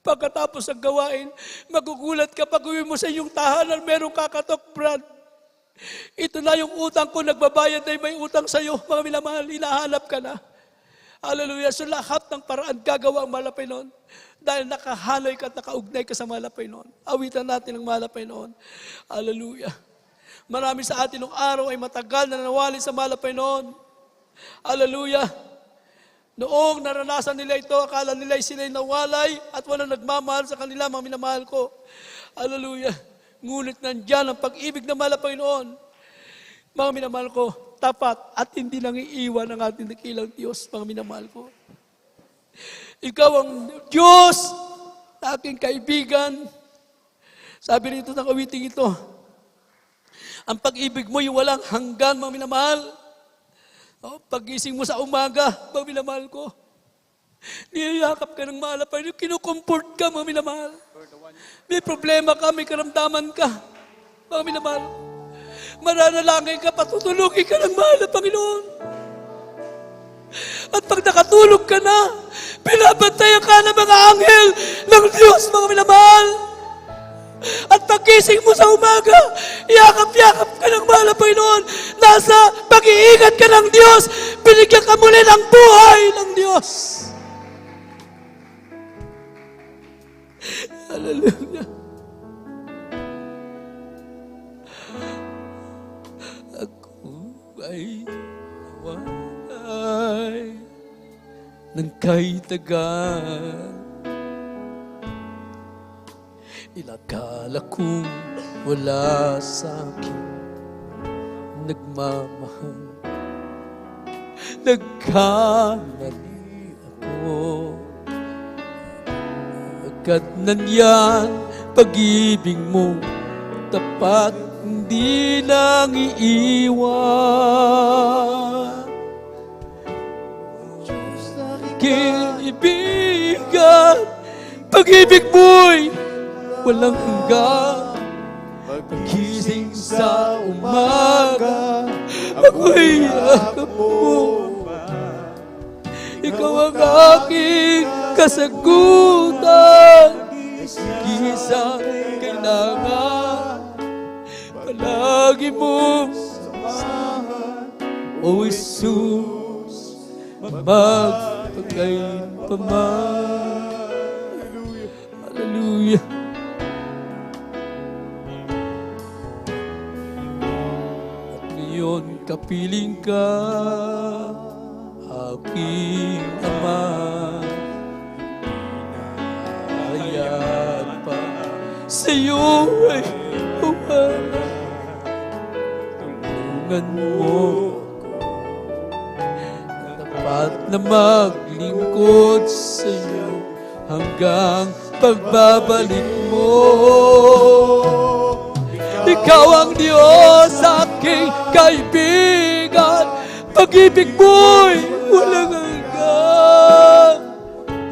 Pagkatapos ng gawain, magugulat ka pag uwi mo sa iyong tahanan, merong kakatok, Brad. Ito na yung utang ko, nagbabayad na may utang sa iyo, mga minamahal, hinahanap ka na. Hallelujah. So lahat ng paraan gagawa ang mahal na Panginoon. Dahil nakahanay ka at nakaugnay ka sa mahal na Panginoon. Awitan natin ang mahal na Panginoon. Hallelujah. Marami sa atin ng araw ay matagal na nanawali sa mahal na Panginoon. Hallelujah. Noong naranasan nila ito, akala nila sila'y nawalay at walang nagmamahal sa kanila, mga minamahal ko. Hallelujah. Ngunit nandyan ang pag-ibig na mahal na Panginoon. Mga minamahal ko, tapat at hindi nang iiwan ang ating dakilang Diyos, mga minamahal ko. Ikaw ang Diyos, aking kaibigan. Sabi rito ng awiting ito, ang pag-ibig mo'y walang hanggan, mga minamahal. Pag-gising mo sa umaga, mga minamahal ko, niyayakap ka ng mahal na Panginoon, kinukomport ka, mga minamahal. May problema ka, may karamdaman ka, mga minamahal. Mananalangin ka, patutulugin ka ng mahal na Panginoon. At pag nakatulog ka na, pinabantayan ka ng mga anghel ng Diyos, mga minamahal. At pagkising mo sa umaga, yakap-yakap ka ng mahal na Panginoon. Nasa pag-iingat ka ng Diyos, binigyan ka muli ng buhay ng Diyos. Hallelujah. Ako ay nawalay ng kaitagan. Inakala kong wala sa akin nagmamahal. Nagkamali ako. Agad nandiyan pag-ibig mo, tapat hindi nang iiwan. Kaibigan, pag-ibig mo'y walang hanggan. Pagkising sa umaga, ako'y yakap mo. Ikaw ang aking kasagutan, isang kailangan. Palagi mong samahan, O Jesus, magpagaypaman. Hallelujah. At ngayon kapiling ka, aking Ama. Hayag pa sa'yo ay wala. Tulungan mo tapat na maglingkod sa'yo hanggang pagbabalik mo. Ikaw ang Diyos, aking kaibigan. Pag-ibig mo'y walang hanggan.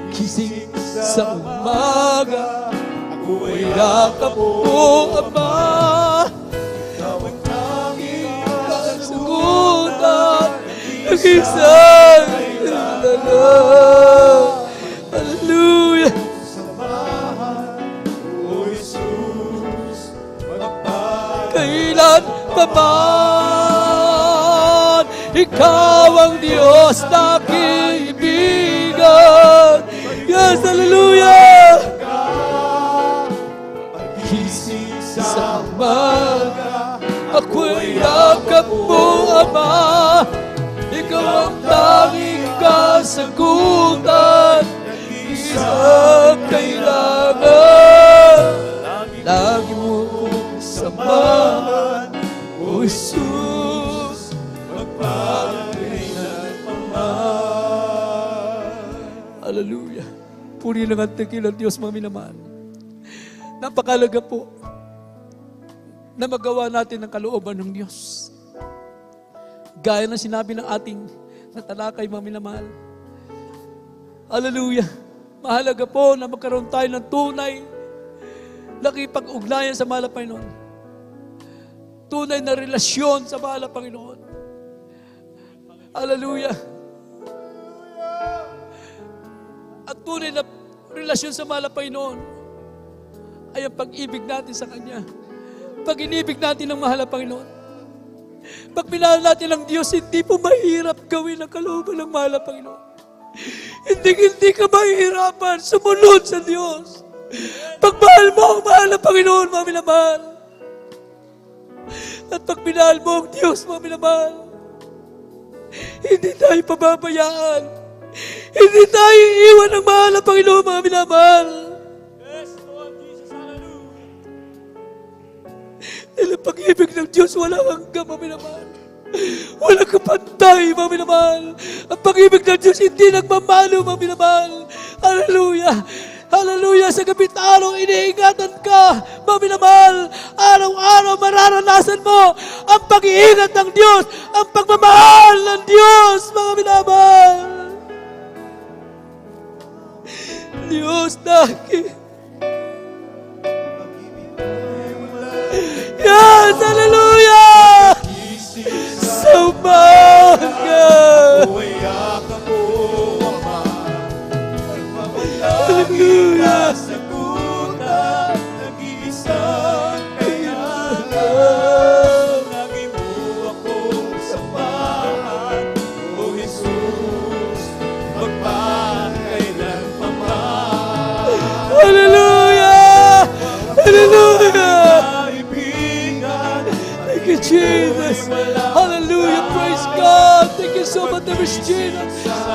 Gising sa umaga, ako'y yakap mo, Ama. Ikaw ang tanging kasagutan, nag-isang kailangan. Hallelujah. Kailan pa man, ikaw ang Diyos na kaibigan. Yes, hallelujah. Gising sa umaga, ako'y yakap mo, Ama. Ikaw ang tanging kasagutan, isang kailangan. Lagi mo kong samahan, O Jesus, magpagkailanman. Hallelujah. Puri lang ang dakilang Diyos, mga minamahal. Napakalaga po na magawa natin ang kalooban ng Diyos. Gaya ng sinabi ng ating natalakay, mga minamahal. Hallelujah. Mahalaga po na magkaroon tayo ng tunay nakipag-ugnayan sa mahal na Panginoon. Tunay na relasyon sa mahal na Panginoon. Hallelujah. At tunay na relasyon sa mahal na Panginoon ay ang pag-ibig natin sa Kanya. Pag-inibig natin ng mahal na Panginoon. Pag minahal natin ang Diyos, hindi po mahirap gawin ang kalooban ng mahal na Panginoon. Hindi ka mahihirapan sumunod sa Diyos. Pagmahal mo ang mahal na Panginoon, mga minamahal. At pag minahal mo ang Diyos, mga minamahal, hindi tayo pababayaan. Hindi tayo iiwan ng mahal na Panginoon, mga minamahal. Yes, Lord Jesus, hallelujah. Dahil ang pag-ibig ng Diyos walang hanggang, mga minamahal. Walang kapantay, mga minamahal. Ang pag-ibig ng Diyos hindi nagmamalo, mga minamahal. Hallelujah! Hallelujah! Sa gabi araw, iniingatan ka, mga minamahal. Araw-araw mararanasan mo ang pag-iingat ng Diyos, ang pagmamahal ng Diyos, mga minamahal. Diyos natin. Yes! Hallelujah! Sa umaga! Hallelujah! Hallelujah! Hallelujah! Thank you, Jesus. Hallelujah. Praise God. Thank you so much, dear Jesus.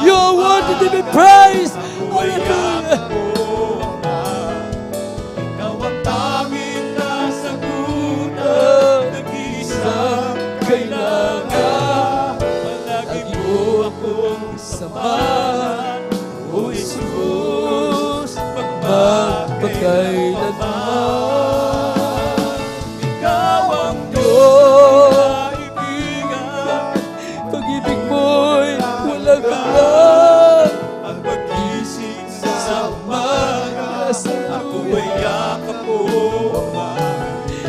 You are worthy to be praised. Hallelujah. Kailangan palagi mo akong samahan, O Jesus, magpakailanman. Ikaw ang Diyos, pag-ibig mo'y walang hanggan. Ang pag-isip sa umaga, ako ay yakap mo, Ama.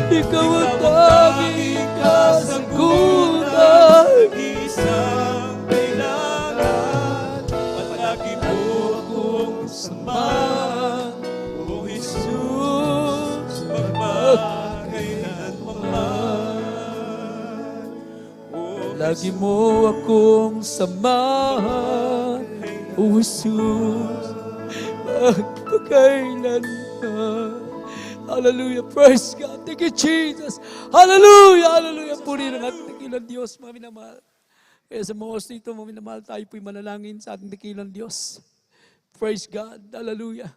Ikaw ang tanging kasagutan. Isang kailangan, palagi mo akong samahan, O Jesus, magpakailanman. Lagi mo akong samahan, O Jesus, magpakailanman. Hallelujah. Praise God. Thank you, Jesus. Hallelujah. Hallelujah. Puri ng ating dakilang Diyos, mga minamahal. Kaya sa mga oras nito, mga minamahal, tayo po'y manalangin sa ating dakilang Diyos. Praise God. Hallelujah.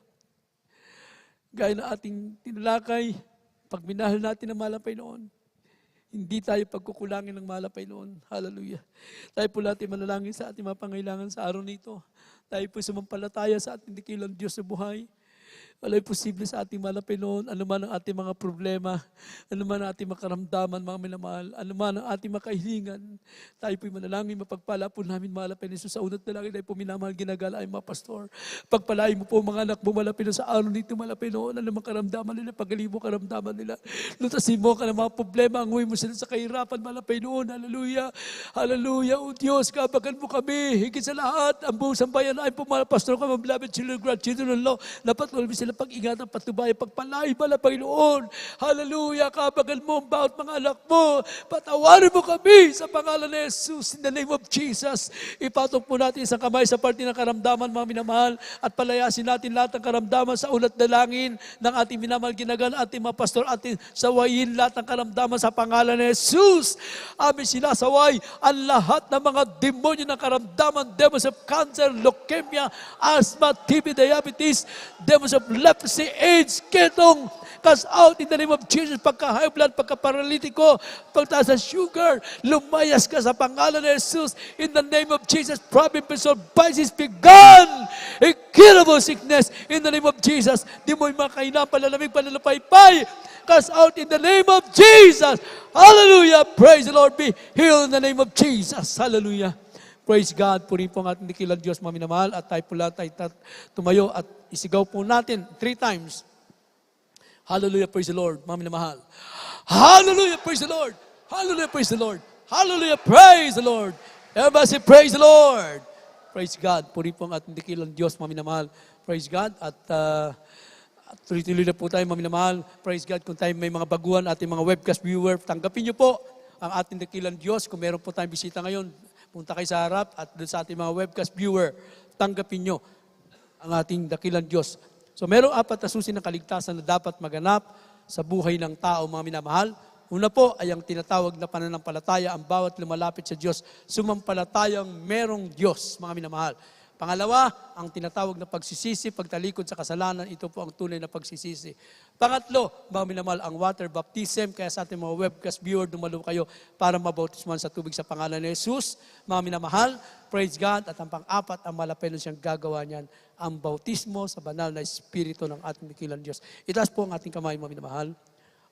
Gaya na ating tinalakay, pag minahal natin ang malapay noon, hindi tayo pagkukulangin ng malapay noon. Hallelujah. Tayo po natin manalangin sa ating mga pangailangan sa araw nito. Tayo po sumampalataya sa ating dakilang Diyos sa buhay. Wala'y posible sa ating malapay noon, anuman ang ating mga problema, anuman ang ating makaramdaman, mga minamahal, anuman ang ating makahilingan. Tayo po'y manalangin, mapagpala po namin malapay ni Jesus sa unat na langit. Tayo po minamahal, ginagala ay mga pastor. Pagpalain mo po mga anak mo malapay na sa araw nito, malapay noon, anumang karamdaman nila, pagaling mo karamdaman nila. Lutasin mo ka ng mga problema, anguhin mo sila sa kahirapan, malapay noon. Hallelujah. Hallelujah. O Diyos, kabagan mo kami. Higit sa lahat, ang buong sambayan ay po mga pastor ka, mga beloved children, grandchildren, Lord, napatuloy mo sila pag-ingatan, patubay, pagpalay, Panginoon. Hallelujah, kabagal mo ang bawat mga anak mo. Patawarin mo kami sa pangalan ni Jesus. In the name of Jesus, ipatok po natin isang kamay sa parte ng karamdaman, mga minamahal, at palayasin natin lahat ng karamdaman sa ulat dalangin ng ating minamahal ginagan, ating mga pastor, ating sawayin lahat ng karamdaman sa pangalan ni Jesus. Amin sinasaway ang lahat ng mga demonyo ng karamdaman, demons of cancer, leukemia, asthma, TB, diabetes, demons of leprosy, AIDS, ketong, cast out in the name of Jesus. Pagka-high blood, pagka-paralitiko, pagtaas ng sugar, lumayas ka sa pangalan ni Jesus. In the name of Jesus, problem, episode, vices, begun. Incurable sickness, in the name of Jesus. Di mo yung mga kainang, palalamig, palalapaypay. Cast out in the name of Jesus. Hallelujah. Praise the Lord. Be healed in the name of Jesus. Hallelujah. Praise God. Puri po ang ating dakilang Diyos, mga minamahal. At tayo po lahat ay tumayo at isigaw po natin 3 times. Hallelujah, praise the Lord, mga minamahal. Hallelujah, praise the Lord. Hallelujah, praise the Lord. Hallelujah, praise the Lord. Everybody say, praise the Lord. Praise God. Puri po ang ating dakilang Diyos, mga minamahal. Praise God. At tuloy-tuloy na po tayo, mga minamahal. Praise God. Kung tayo may mga baguhan, ating mga webcast viewer, tanggapin niyo po ang ating dakilang Diyos. Kung meron po tayong bisita ngayon, punta kayo sa harap at doon sa ating mga webcast viewer, tanggapin nyo ang ating dakilang Diyos. So merong 4 na susi ng kaligtasan na dapat maganap sa buhay ng tao, mga minamahal. Una po ay ang tinatawag na pananampalataya, ang bawat lumalapit sa Diyos, sumampalatayang merong Diyos, mga minamahal. Pangalawa, ang tinatawag na pagsisisi, pagtalikod sa kasalanan, ito po ang tunay na pagsisisi. Pangatlo, mga minamahal, ang water baptism, kaya sa ating mga webcast viewer, dumalo kayo para mabautisman sa tubig sa pangalan ni Jesus. Mga minamahal, praise God. At ang pang-apat, ang malapelo siyang gagawa niyan, ang bautismo sa banal na Espiritu ng ating dakilang Diyos. Itaas po ang ating kamay, mga minamahal.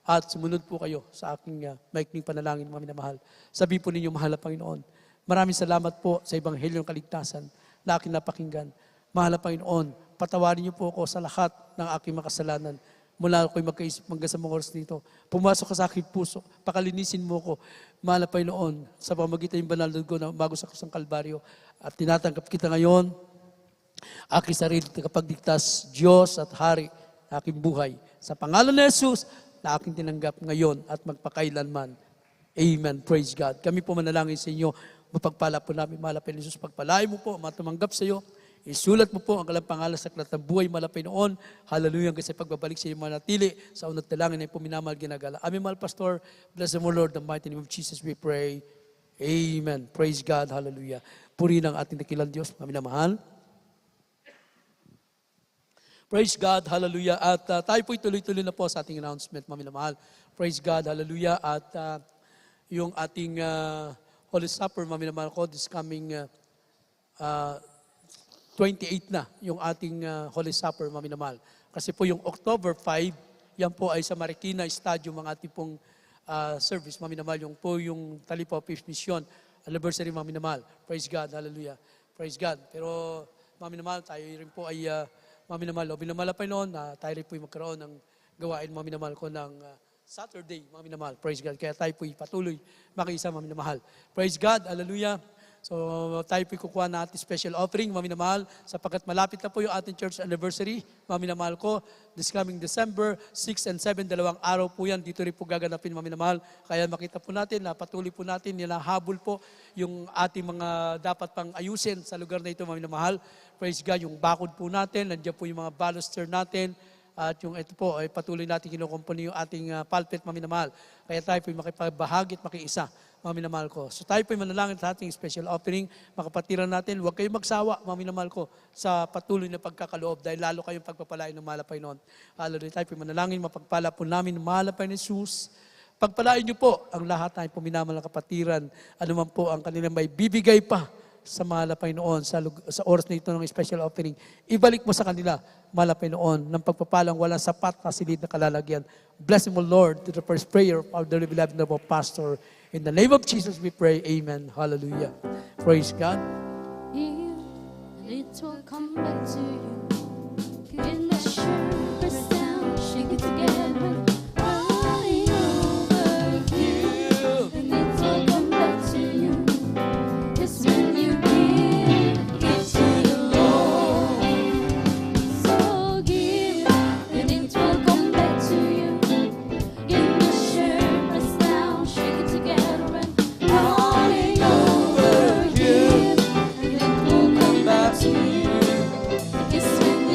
At sumunod po kayo sa aking maikling panalangin, mga minamahal. Sabi po ninyo, mahal na Panginoon, maraming salamat po sa Ebanghelyong Kaligtasan na aking napakinggan. Mahal na Panginoon, patawarin niyo po ako sa lahat ng aking makasalanan. Mula ako'y magkaisip hanggang sa mga oras nito. Pumasok ka sa aking puso, pakalinisin mo ko. Mahal na Panginoon, sa pamagitan ng banal na dugo na umago sa krus ng Kalbaryo. At tinatanggap kita ngayon, aking sarili kapagdigtas, Diyos at Hari na aking buhay. Sa pangalan ni Jesus, na aking tinanggap ngayon at magpakailanman. Amen. Praise God. Kami po manalangin sa inyo. Mapagpala po namin, malapay ni Jesus. Pagpalain mo po, matumanggap sa iyo. Isulat mo po ang kalang pangalan sa aklat ng buhay, malapay noon. Hallelujah. Kasi pagbabalik sa iyo manatili sa unat dalangin ay puminamahal ginagala. Amin, mahal Pastor. Bless the Lord, the mighty name of Jesus we pray. Amen. Praise God. Hallelujah. Purihin ang ating dakilang Diyos. Maminamahal. Praise God, hallelujah. At tayo po'y tuloy-tuloy na po sa ating announcement, mga minamahal. Praise God, hallelujah. At yung ating Holy Supper, mga minamahal ko, this coming 28 na yung ating Holy Supper, mga minamahal. Kasi po yung October 5, yan po ay sa Marikina Stadium, ang ating pong service, mga minamahal. Yung po yung Talipa Fifth Mission anniversary, mga minamahal. Praise God, hallelujah. Praise God. Pero, mga minamahal, tayo rin po ay mga minamahal, minamahal noon na tayo rin po'y magkaroon ng gawain, mga minamahal ko, ng Saturday, mga minamahal. Praise God. Kaya tayo po'y patuloy makiisa, mga minamahal. Praise God. Hallelujah. So, tayo po'y kukuha na ating special offering, mga minamahal, sapagkat malapit na po yung ating church anniversary, mga minamahal ko, this coming December 6 and 7, 2 araw po yan, dito rin po gaganapin, mga minamahal. Kaya makita po natin, na patuloy po natin, nilahabol po yung ating mga dapat pang ayusin sa lugar na ito, mga minamahal. Praise God, yung bakod po natin, nandiyan po yung mga baluster natin, at yung ito po, ay patuloy natin kinukumpuni yung ating pulpit, mga minamahal. Kaya tayo po makipagbahagi't makiisa, mga minamahal ko. So tayo po manalangin sa ating special offering, makapatiran natin, huwag kayong magsawa, mga minamahal ko, sa patuloy na pagkakaloob, dahil lalo kayong pagpapalain ng malapay noon. Hallelujah, tayo po manalangin, mapagpala po namin ng malapay ni Jesus. Pagpalain niyo po ang lahat ng po minamahal na kapatiran, anuman po ang kanilang may bibigay pa sa malapay noon, sa oras na ito ng special offering. Ibalik mo sa kanila, malapay noon, ng pagpapalang walang sapat na silid na kalalagyan. Bless mo, Lord, to the first prayer of our dearly beloved noble pastor. In the name of Jesus we pray, amen. Hallelujah. Praise God. And it will come back to you. In the shirt, press down, shake it together, running over you. And it will come back to you. It's when you give to the Lord. So give, and it will come back to you. In the shirt, press down, shake it together, and running over you. And it will come back to you. It's when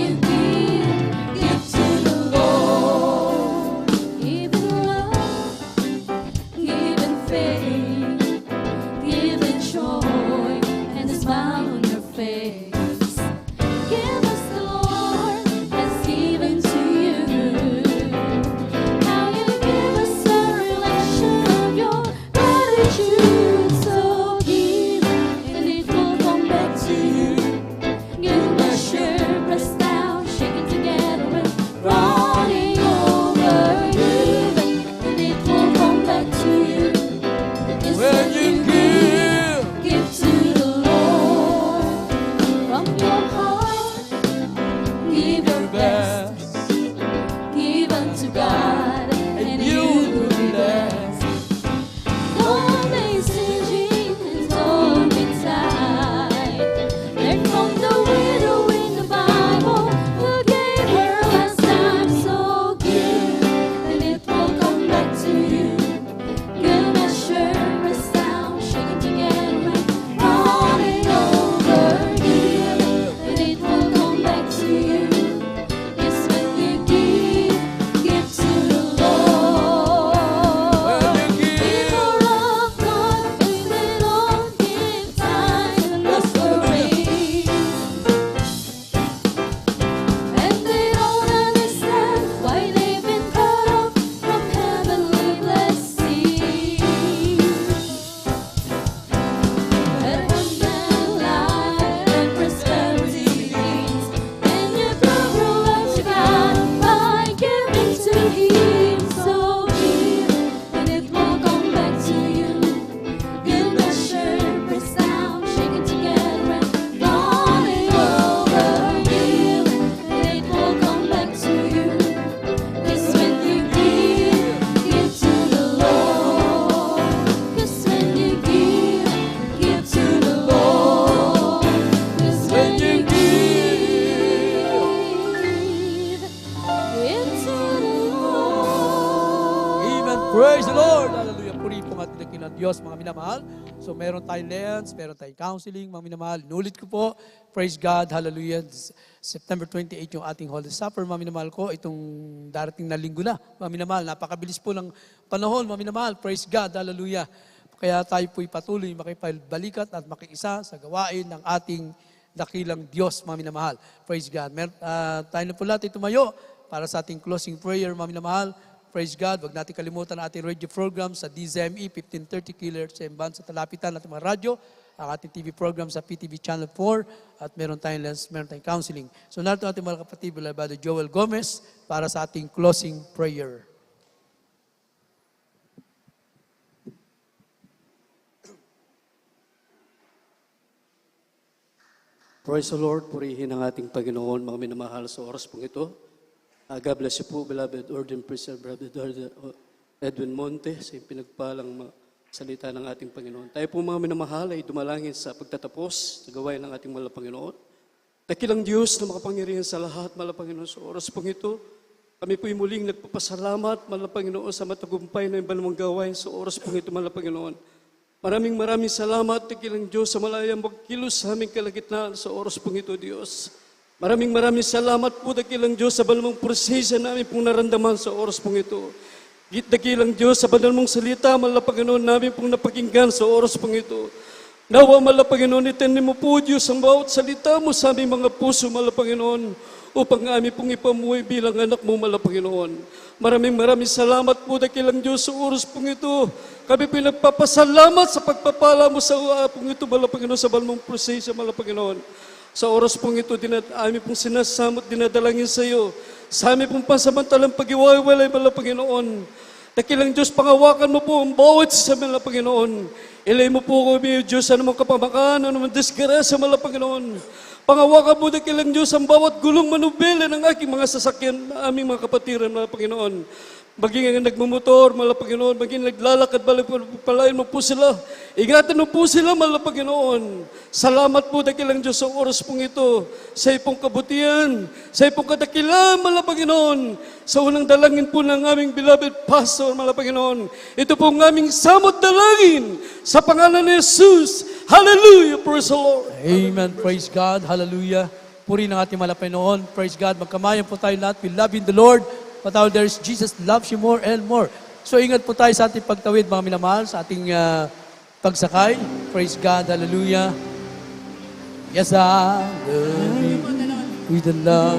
Diyos, mga minamahal. So meron tayong lens, meron tayong counseling, mga minamahal. Inulit ko po, praise God, hallelujah. September 28 yung ating Holy Supper, mga minamahal ko. Itong darating na linggo na, mga minamahal. Napakabilis po ng panahon, mga minamahal. Praise God, hallelujah. Kaya tayo po'y patuloy makipagбalikat at makiisa sa gawain ng ating dakilang Diyos, mga minamahal. Praise God. Tayo na po natin tumayo para sa ating closing prayer, mga minamahal. Praise God. Huwag natin kalimutan ang ating radio program sa DZME 1530 kHz sa Talapitan, at mga radyo, ang ating TV program sa PTV Channel 4, at meron tayong lens, meron tayong counseling. So narito natin mga kapatid, Brother Joel Gomez, para sa ating closing prayer. Praise the Lord, purihin ang ating Panginoon, mga minamahal sa oras pong ito. God bless you po, beloved ordained preacher, Brother Edwin Monte, sa pinagpalang salita ng ating Panginoon. Tayo po mga minamahal ay dumalangin sa pagtatapos sa gawain ng ating mahal na Panginoon. Dakilang Diyos na makapangyarihan sa lahat, mahal na Panginoon, sa oras pong ito. Kami po'y muling nagpapasalamat, mahal na Panginoon, sa matagumpay na ibanawang gawain sa oras pong ito, mahal na Panginoon. Maraming salamat, dakilang Diyos, sa malayang magkilos sa aming kalagitnaan sa oras pong ito, Diyos. Maraming salamat po, dakilang Diyos, sa banal mong prosesya namin pong naramdaman sa oras pong ito. Dakilang Diyos, sa banal mong salita, mahal na Panginoon, namin pong napakinggan sa oras pong ito. Nawa, mahal na Panginoon, itanin mo po, Diyos, ang bawat salita mo sa aming mga puso, mahal na Panginoon, upang amin pong ipamuhay bilang anak mo, mahal na Panginoon. Maraming salamat po, dakilang Diyos, sa oras pong ito. Kami pinagpapasalamat sa pagpapala mo sa pong ito, mahal na Panginoon, sa banal mong prosesya, mahal na Panginoon. Sa oras pong ito, amin pong sinasamot, dinadalangin sa iyo. Sa amin pong pansamantalang pag-iwalay, mahal na Panginoon. Dakilang Diyos, pangawakan mo po ang bawat sa mahal na Panginoon. Ilay mo po kami, Diyos, anumang kapamakan, anumang disgrasya, mahal na Panginoon. Pangawakan mo, dakilang Diyos, ang bawat gulong manubela ng aking mga sasakyan, aming mga kapatiran, mahal na Panginoon. Maging ang nagmumotor, mahal na Panginoon, maging naglalakad, palayan mo po sila. Ingatan mo po sila, mahal na Panginoon. Salamat po, dakilang Diyos, sa oras pong ito, sa ipong kabutihan, sa ipong kadakilan, mahal na Panginoon, sa unang dalangin po ng aming beloved pastor, mahal na Panginoon. Ito po ang aming samot dalangin, sa pangalan ni Jesus. Hallelujah, praise the Lord. Amen, praise God, hallelujah. Puri ng ating mahal na Panginoon, praise God. Magkamayan po tayo lahat, we love in the Lord. But there is Jesus loves you more and more. So ingat po tayo sa ating pagtawid, mga minamahal, sa ating pagsakay. Praise God, hallelujah. Yes, I love you with the love.